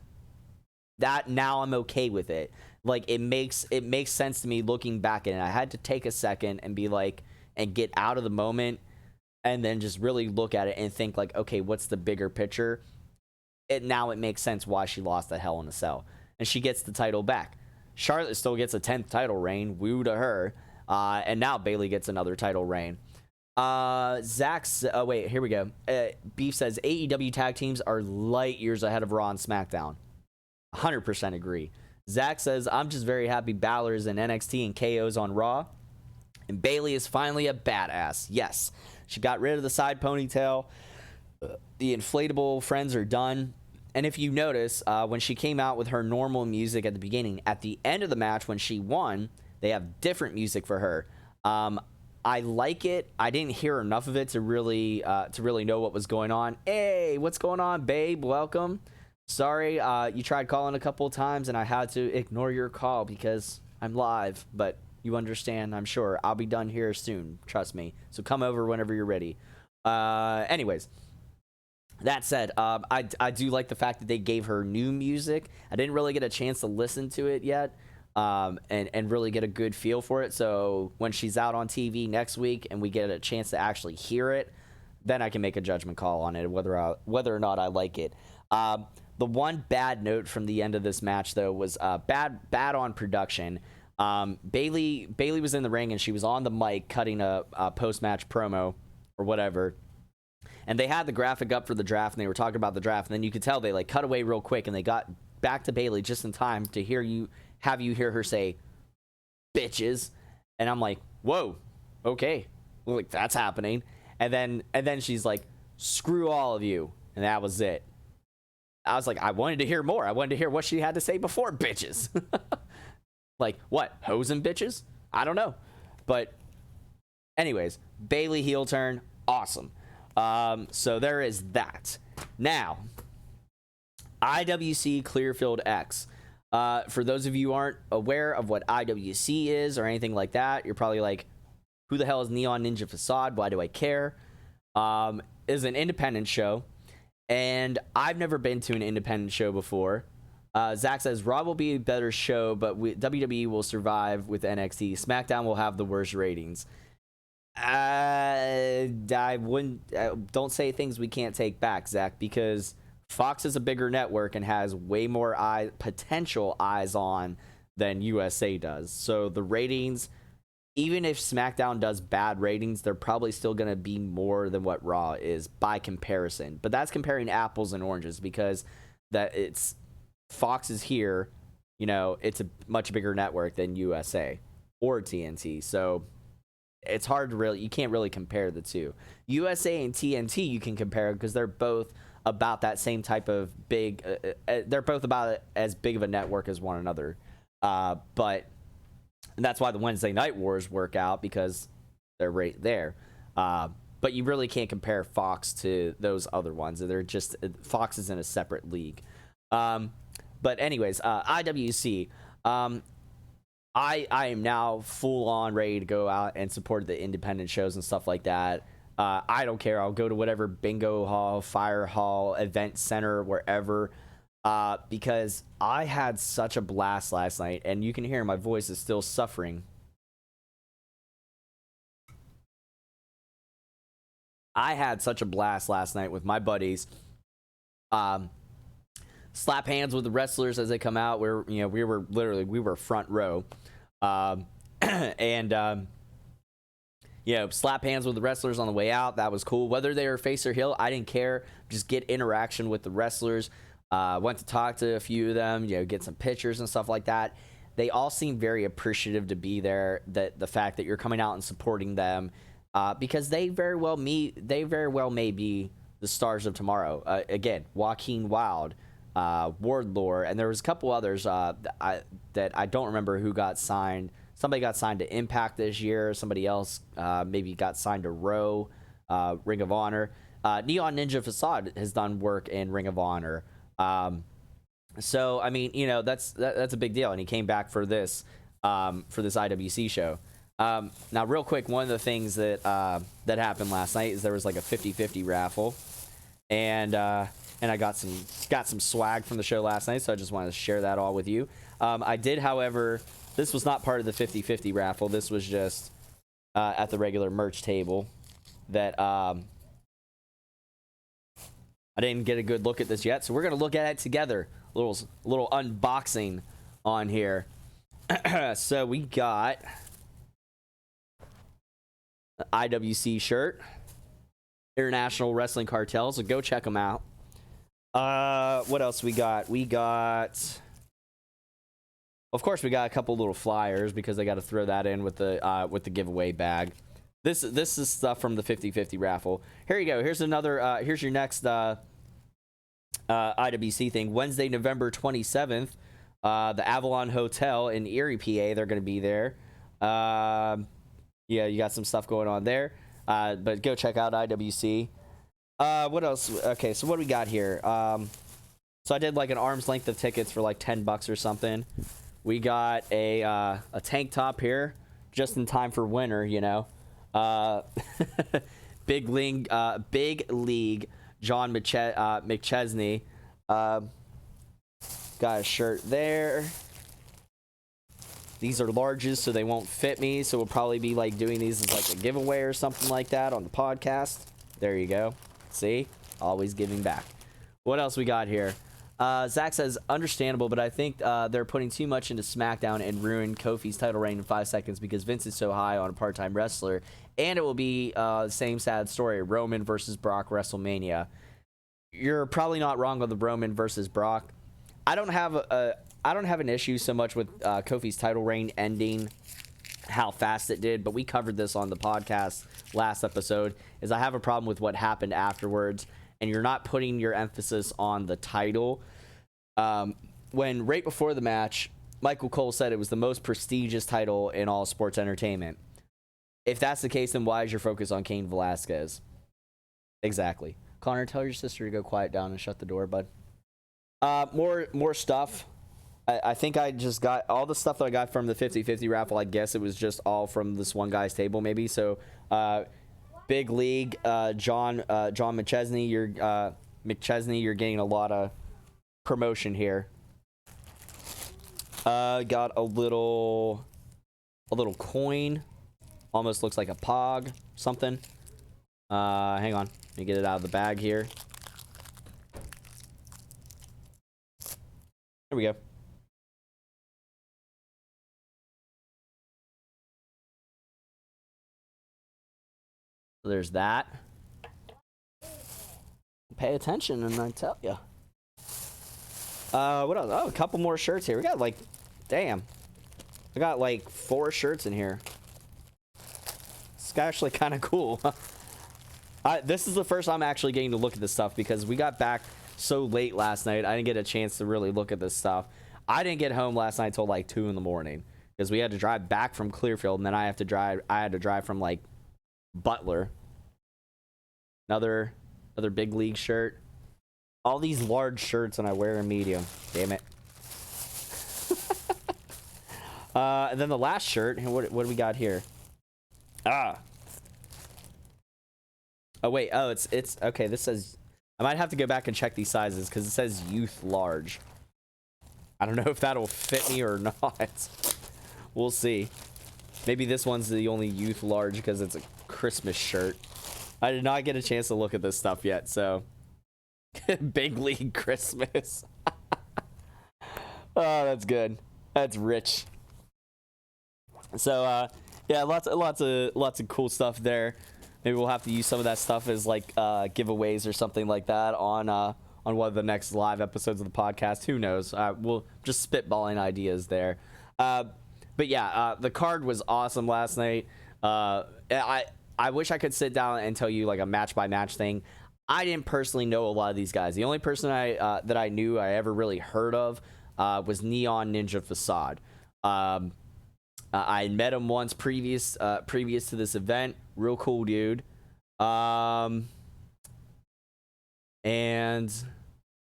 that now I'm okay with it. Like, it makes sense to me looking back at it. I had to take a second and be like, and get out of the moment and then just really look at it and think like, okay, what's the bigger picture? Now it makes sense why she lost at Hell in a Cell. And she gets the title back. Charlotte still gets a 10th title reign. Woo to her. And now Bayley gets another title reign. Zach's... Oh, wait, here we go. Beef says, AEW tag teams are light years ahead of Raw and SmackDown. 100% agree. Zach says, I'm just very happy Balor's in NXT and KO's on Raw. And Bayley is finally a badass. Yes. She got rid of the side ponytail. The inflatable friends are done. And if you notice, when she came out with her normal music at the beginning, at the end of the match when she won, they have different music for her. I like it. I didn't hear enough of it to really know what was going on. Hey, what's going on, babe? Welcome. Sorry, you tried calling a couple of times and I had to ignore your call because I'm live. But You understand? I'm sure. I'll be done here soon. Trust me. So come over whenever you're ready. Anyways. That said, I do like the fact that they gave her new music. I didn't really get a chance to listen to it yet, and really get a good feel for it. So when she's out on TV next week and we get a chance to actually hear it, then I can make a judgment call on it, whether or not I like it. The one bad note from the end of this match, though, was bad on production. Bailey was in the ring and she was on the mic cutting a post-match promo or whatever. And they had the graphic up for the draft, and they were talking about the draft. And then you could tell they like cut away real quick, and they got back to Bailey just in time to have you hear her say, "Bitches," and I'm like, "Whoa, okay, well, like that's happening." And then she's like, "Screw all of you," and that was it. I was like, I wanted to hear more. I wanted to hear what she had to say before bitches. Like what? Hoes and bitches? I don't know. But anyways, Bailey heel turn, awesome. So there is that. Now, IWC Clearfield X. For those of you who aren't aware of what IWC is or anything like that, you're probably like, who the hell is Neon Ninja Facade? Why do I care? Is an independent show, and I've never been to an independent show before. Zach says Raw will be a better show, but WWE will survive with NXT. SmackDown will have the worst ratings. I wouldn't. Don't say things we can't take back, Zach, because Fox is a bigger network and has way more potential eyes on than USA does. So the ratings, even if SmackDown does bad ratings, they're probably still going to be more than what Raw is by comparison. But that's comparing apples and oranges, because it's Fox is here, it's a much bigger network than USA or TNT. So it's hard to you can't really compare the two. USA and TNT you can compare because they're both about that same type of big, they're both about as big of a network as one another. But that's why the Wednesday Night Wars work out, because they're right there. But you really can't compare Fox to those other ones. They're just, Fox is in a separate league. But anyways, IWC, I am now full on ready to go out and support the independent shows and stuff like that. I don't care. I'll go to whatever bingo hall, fire hall, event center, wherever, because I had such a blast last night, and you can hear my voice is still suffering. I had such a blast last night with my buddies. Slap hands with the wrestlers as they come out. We were front row. Slap hands with the wrestlers on the way out. That was cool. Whether they were face or heel, I didn't care. Just get interaction with the wrestlers. Went to talk to a few of them, get some pictures and stuff like that. They all seem very appreciative to be there. That the fact that you're coming out and supporting them, because they very well may be the stars of tomorrow. Again, Joaquin Wilde, Wardlore, and there was a couple others that I don't remember who got signed. Somebody got signed to Impact this year. Somebody else maybe got signed to Raw, Ring of Honor. Neon Ninja Facade has done work in Ring of Honor. So I mean, that's a big deal, and he came back for this IWC show. Now, real quick, one of the things that happened last night is there was like a 50-50 raffle, and I got some swag from the show last night, so I just wanted to share that all with you. I did, however, this was not part of the 50-50 raffle. This was just at the regular merch table that I didn't get a good look at this yet, so we're gonna look at it together. A little unboxing on here. So we got the IWC shirt, International Wrestling Cartel, so go check them out. What else we got? Of course, we got a couple little flyers because they got to throw that in with the giveaway bag. This is stuff from the 50-50 raffle. Here you go. Here's another. Here's your next IWC thing. Wednesday, November 27th, the Avalon Hotel in Erie, PA. They're going to be there. Yeah, you got some stuff going on there. But go check out IWC. What else? Okay, so what do we got here? So I did like an arm's length of tickets for like $10 or something. We got a tank top here. just in time for winter, you know. Big league John McChesney. Got a shirt there. These are larges, so they won't fit me. So we'll probably be like doing these as like a giveaway or something like that on the podcast. There you go. See? Always giving back. What else we got here? Zach says, understandable, but I think they're putting too much into SmackDown and ruin Kofi's title reign in 5 seconds because Vince is so high on a part-time wrestler. And it will be the same sad story. Roman versus Brock WrestleMania. You're probably not wrong on the Roman versus Brock. I don't have an issue so much with Kofi's title reign ending, how fast it did, but we covered this on the podcast last episode, is I have a problem with what happened afterwards, and you're not putting your emphasis on the title. When right before the match, Michael Cole said it was the most prestigious title in all sports entertainment. If that's the case, then why is your focus on Cain Velasquez? Exactly. Connor, tell your sister to go quiet down and shut the door, bud. More stuff. I think I just got all the stuff that I got from the 50-50 raffle. I guess it was just all from this one guy's table, maybe. So, big league, John McChesney. You're getting a lot of promotion here. Got a little coin. Almost looks like a pog, something. Hang on. Let me get it out of the bag here. There we go. So there's that. Pay attention and I tell you. What else? Oh, a couple more shirts here. We got like, damn. I got like 4 shirts in here. It's actually kind of cool. This is the first time I'm actually getting to look at this stuff because we got back so late last night. I didn't get a chance to really look at this stuff. I didn't get home last night till like 2 in the morning because we had to drive back from Clearfield, and then I had to drive from like Butler. Another big league shirt. All these large shirts, and I wear a medium. Damn it. And then the last shirt. What do we got here? Oh wait. Oh, it's okay. This says. I might have to go back and check these sizes because it says youth large. I don't know if that'll fit me or not. We'll see. Maybe this one's the only youth large because it's a Christmas shirt. I did not get a chance to look at this stuff yet, so. Big league Christmas. Oh, that's good. That's rich. So, yeah, lots of cool stuff there. Maybe we'll have to use some of that stuff as like giveaways or something like that on one of the next live episodes of the podcast. Who knows? We'll just spitballing ideas there. But yeah, the card was awesome last night. I wish I could sit down and tell you like a match by match thing. I didn't personally know a lot of these guys. The only person that I knew I ever really heard of was Neon Ninja Facade. I met him once previous to this event. Real cool dude. And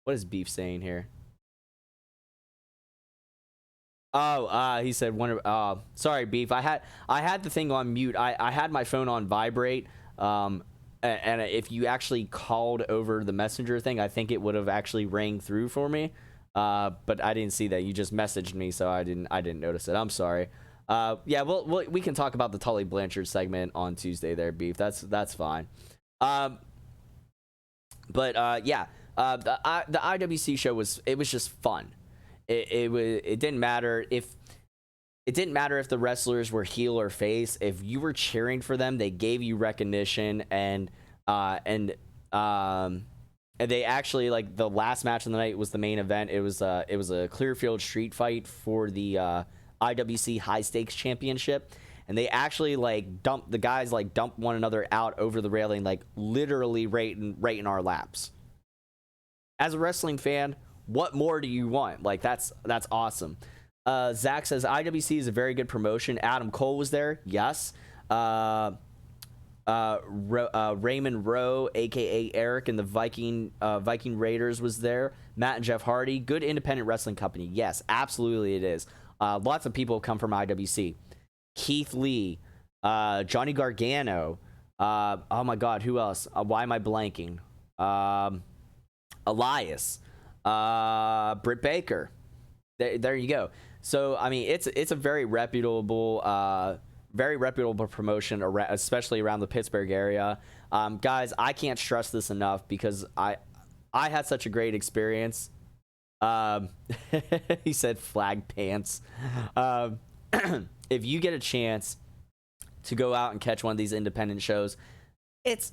what is Beef saying here? Oh, he said sorry, Beef. I had the thing on mute. I had my phone on vibrate. And if you actually called over the messenger thing, I think it would have actually rang through for me. But I didn't see that. You just messaged me, so I didn't notice it. I'm sorry. Yeah, we can talk about the Tully Blanchard segment on Tuesday there, Beef. That's fine. Yeah, the IWC show was just fun. It didn't matter if the wrestlers were heel or face. If you were cheering for them, they gave you recognition, and they actually, like, the last match of the night was the main event. It was a Clearfield street fight for the IWC High Stakes Championship, and they actually dumped one another out over the railing, like literally right in our laps. As a wrestling fan, what more do you want? Like, that's awesome. Zach says IWC is a very good promotion. Adam Cole was there. Yes. Raymond Rowe, aka Eric, and the Viking Raiders was there. Matt and Jeff Hardy. Good independent wrestling company. Yes, absolutely it is. Lots of people come from IWC. Keith Lee, Johnny Gargano. Oh my God, who else? Why am I blanking? Elias, Britt Baker. There you go. So I mean, it's a very reputable promotion, especially around the Pittsburgh area. Guys, I can't stress this enough because I had such a great experience. He said flag pants. If you get a chance to go out and catch one of these independent shows, it's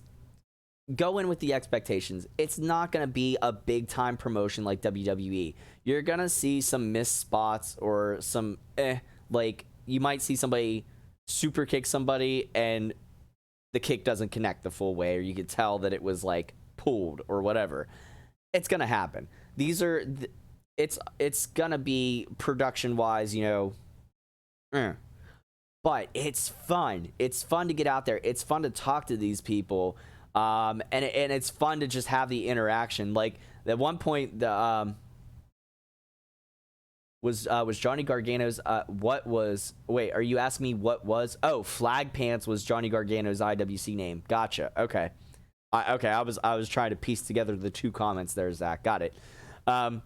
go in with the expectations. It's not going to be a big time promotion like WWE. You're going to see some missed spots or some like you might see somebody super kick somebody and the kick doesn't connect the full way, or you could tell that it was like pulled or whatever. It's going to happen. These are it's going to be production wise, but it's fun. It's fun to get out there. It's fun to talk to these people. And it's fun to just have the interaction. Like at one point, was Johnny Gargano's wait, are you asking me what was? Oh, Flag Pants was Johnny Gargano's IWC name. Gotcha. Okay. Okay, I was trying to piece together the two comments there, Zach. Got it. No,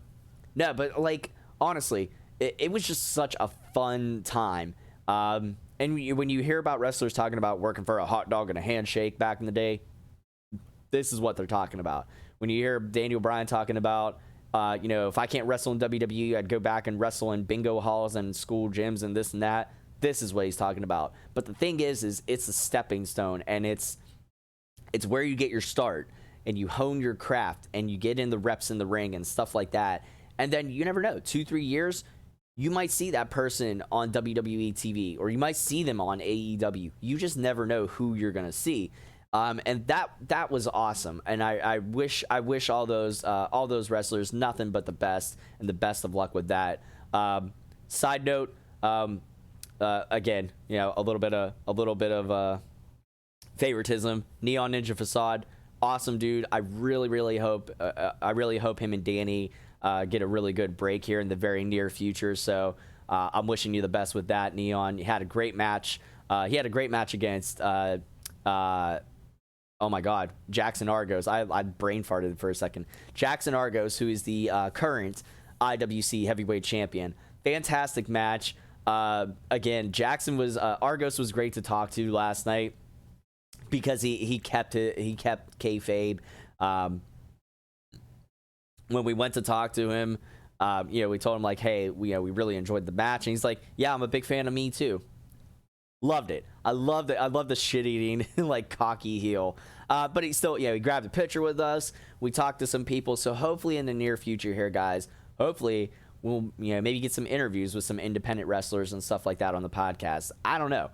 but like honestly, it was just such a fun time. And when you hear about wrestlers talking about working for a hot dog and a handshake back in the day, this is what they're talking about. When you hear Daniel Bryan talking about, if I can't wrestle in WWE, I'd go back and wrestle in bingo halls and school gyms and this and that. This is what he's talking about. But the thing is it's a stepping stone, and it's where you get your start, and you hone your craft, and you get in the reps in the ring and stuff like that. And then you never know, 2-3 years, you might see that person on WWE TV, or you might see them on AEW. You just never know who you're gonna see. And that was awesome, and I wish all those wrestlers nothing but the best, and the best of luck with that. Side note, again, a little bit of favoritism. Neon Ninja Facade, awesome dude. I really hope him and Danny get a really good break here in the very near future. So I'm wishing you the best with that, Neon. You had a great match. He had a great match against. Oh my God, Jackson Argos. I brain farted for a second. Jackson Argos, who is the current IWC heavyweight champion. Fantastic match. Again, Argos was great to talk to last night because he kept kayfabe. When we went to talk to him, we told him like, hey, we really enjoyed the match, and he's like, yeah, I'm a big fan of me too. Loved it. I loved it. I love the shit-eating, like, cocky heel. But he still, he grabbed a picture with us. We talked to some people. So hopefully in the near future here, guys, hopefully we'll, maybe get some interviews with some independent wrestlers and stuff like that on the podcast. I don't know.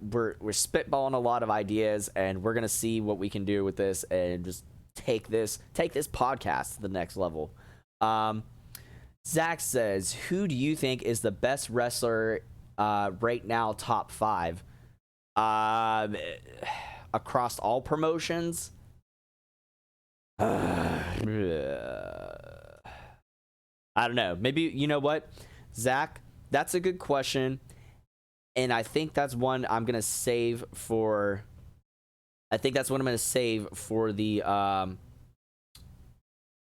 We're spitballing a lot of ideas, and we're going to see what we can do with this and just take this podcast to the next level. Zach says, who do you think is the best wrestler right now, top 5 across all promotions? I don't know. Maybe, you know what, Zach, that's a good question, and I think that's one I'm gonna save for. I think that's what I'm gonna save for the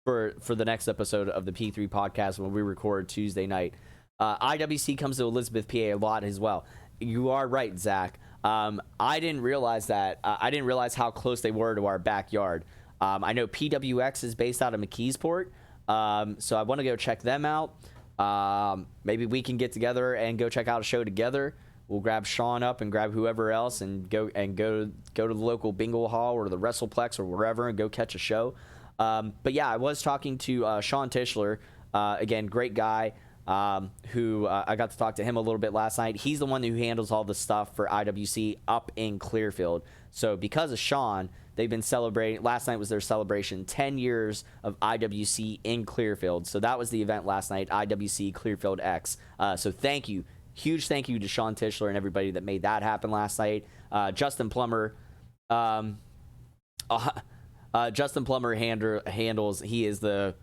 for the next episode of the P3 podcast when we record Tuesday night. IWC comes to Elizabeth, PA a lot as well. You are right, Zach. I didn't realize that. I didn't realize how close they were to our backyard. I know PWX is based out of McKeesport, so I want to go check them out. Maybe we can get together and go check out a show together. We'll grab Sean up and grab whoever else and go to the local bingo hall or the WrestlePlex or wherever and go catch a show. But yeah, I was talking to Sean Tischler, again, great guy. Who I got to talk to him a little bit last night. He's the one who handles all the stuff for IWC up in Clearfield. So because of Sean, they've been celebrating. Last night was their celebration, 10 years of IWC in Clearfield. So that was the event last night, IWC Clearfield X. So thank you. Huge thank you to Sean Tischler and everybody that made that happen last night. Justin Plummer. Justin Plummer handles. He is the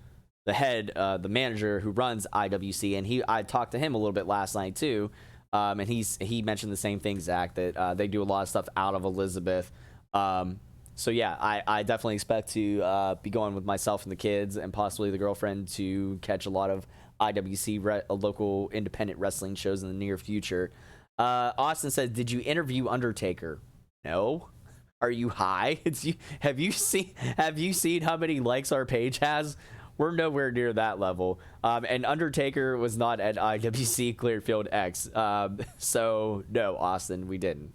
head, the manager who runs IWC, and I talked to him a little bit last night too. And he mentioned the same thing, Zach, that they do a lot of stuff out of Elizabeth. So yeah, I definitely expect to be going with myself and the kids and possibly the girlfriend to catch a lot of IWC local independent wrestling shows in the near future. Austin says, "Did you interview Undertaker?" No. Are you high? Have you seen how many likes our page has? We're nowhere near that level. And Undertaker was not at IWC Clearfield X. So no, Austin, we didn't.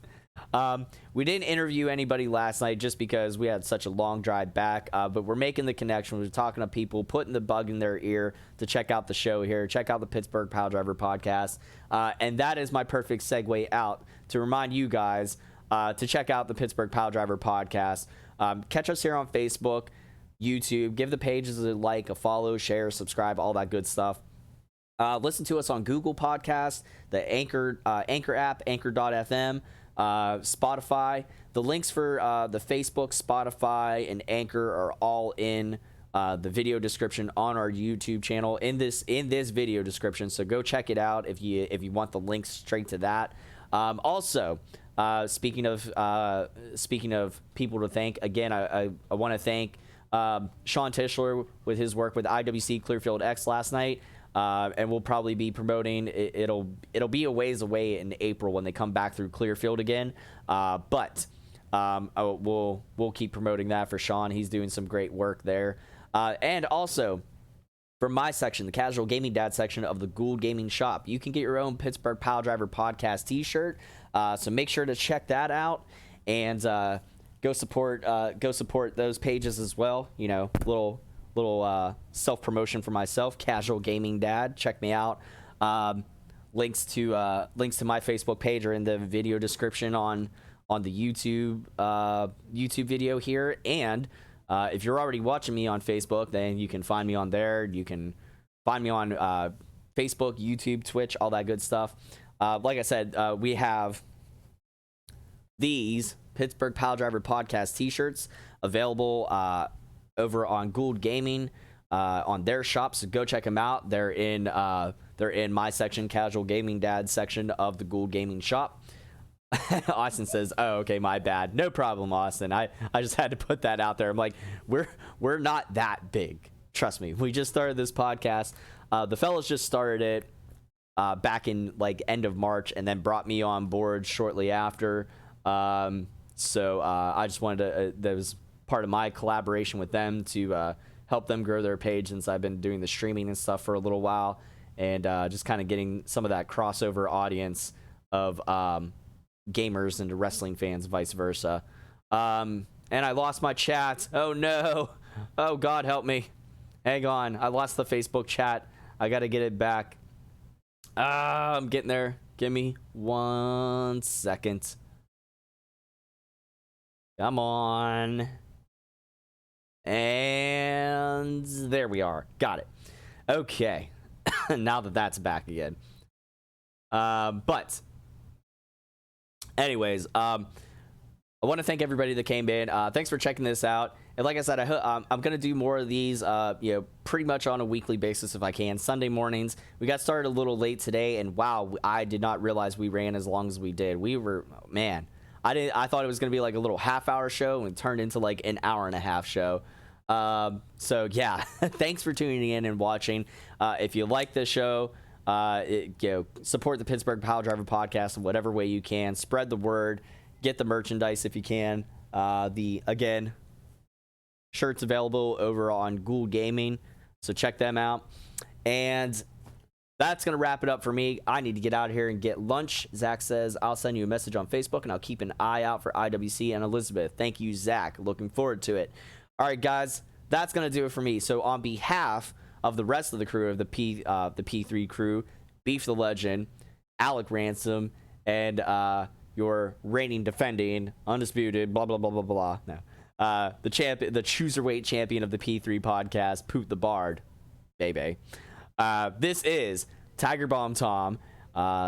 We didn't interview anybody last night just because we had such a long drive back, but we're making the connection. We're talking to people, putting the bug in their ear to check out the show here, check out the Pittsburgh Pile Driver podcast. And that is my perfect segue out to remind you guys to check out the Pittsburgh Pile Driver podcast. Catch us here on Facebook, YouTube. Give the pages a like, a follow, share, subscribe, all that good stuff. Listen to us on Google Podcasts, the Anchor app, Anchor.fm, Spotify. The links for the Facebook, Spotify, and Anchor are all in the video description on our YouTube channel in this video description. So go check it out if you want the links straight to that. Also, speaking of people to thank, again, I want to thank Sean Tischler with his work with IWC Clearfield X last night. And we'll probably be promoting it'll be a ways away in April when they come back through Clearfield again. But we'll keep promoting that for Sean. He's doing some great work there. And also, for my section, the Casual Gaming Dad section of the Gould Gaming shop, you can get your own Pittsburgh Pile Driver podcast t-shirt. So make sure to check that out and go support those pages as well. You know, little self-promotion for myself, Casual Gaming Dad. Check me out. Links to my Facebook page are in the video description on the YouTube video here. And if you're already watching me on Facebook, then you can find me on there. You can find me on Facebook, YouTube, Twitch, all that good stuff. Like I said, we have these Pittsburgh Pile Driver podcast t-shirts available over on Gould Gaming on their shop, so go check them out. They're in my section, Casual Gaming Dad section of the Gould Gaming shop. Austin says, "Oh, okay, my bad." No problem, Austin. I just had to put that out there. I'm like, we're not that big. Trust me. We just started this podcast. The fellas just started it back in like end of March, and then brought me on board shortly after. So I just wanted to. That was part of my collaboration with them to help them grow their page, since I've been doing the streaming and stuff for a little while, and just kind of getting some of that crossover audience of gamers and wrestling fans, vice versa. And I lost my chat. Oh no. Oh God, help me. Hang on. I lost the Facebook chat. I got to get it back. I'm getting there. Give me 1 second. Come on. And there we are. Got it. Okay. Now that that's back again. But anyways, I want to thank everybody that came in. Thanks for checking this out. And like I said, I'm going to do more of these, pretty much on a weekly basis if I can. Sunday mornings. We got started a little late today, and wow, I did not realize we ran as long as we did. I thought it was going to be like a little half-hour show, and it turned into like an hour-and-a-half show. So yeah, thanks for tuning in and watching. If you like this show, support the Pittsburgh Pile Driver podcast in whatever way you can. Spread the word. Get the merchandise if you can. Again, shirts available over on Gould Gaming, so check them out. And that's going to wrap it up for me. I need to get out of here and get lunch. Zach says, "I'll send you a message on Facebook, and I'll keep an eye out for IWC and Elizabeth." Thank you, Zach. Looking forward to it. All right, guys, that's going to do it for me. So on behalf of the rest of the crew of the P3 crew, Beef the Legend, Alec Ransom, and your reigning, defending, undisputed, blah, blah, blah, blah, blah. No. The cruiserweight champion of the P3 podcast, Poot the Bard, baby. This is Tiger Bomb Tom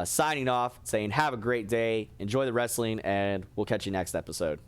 signing off, saying have a great day, enjoy the wrestling, and we'll catch you next episode.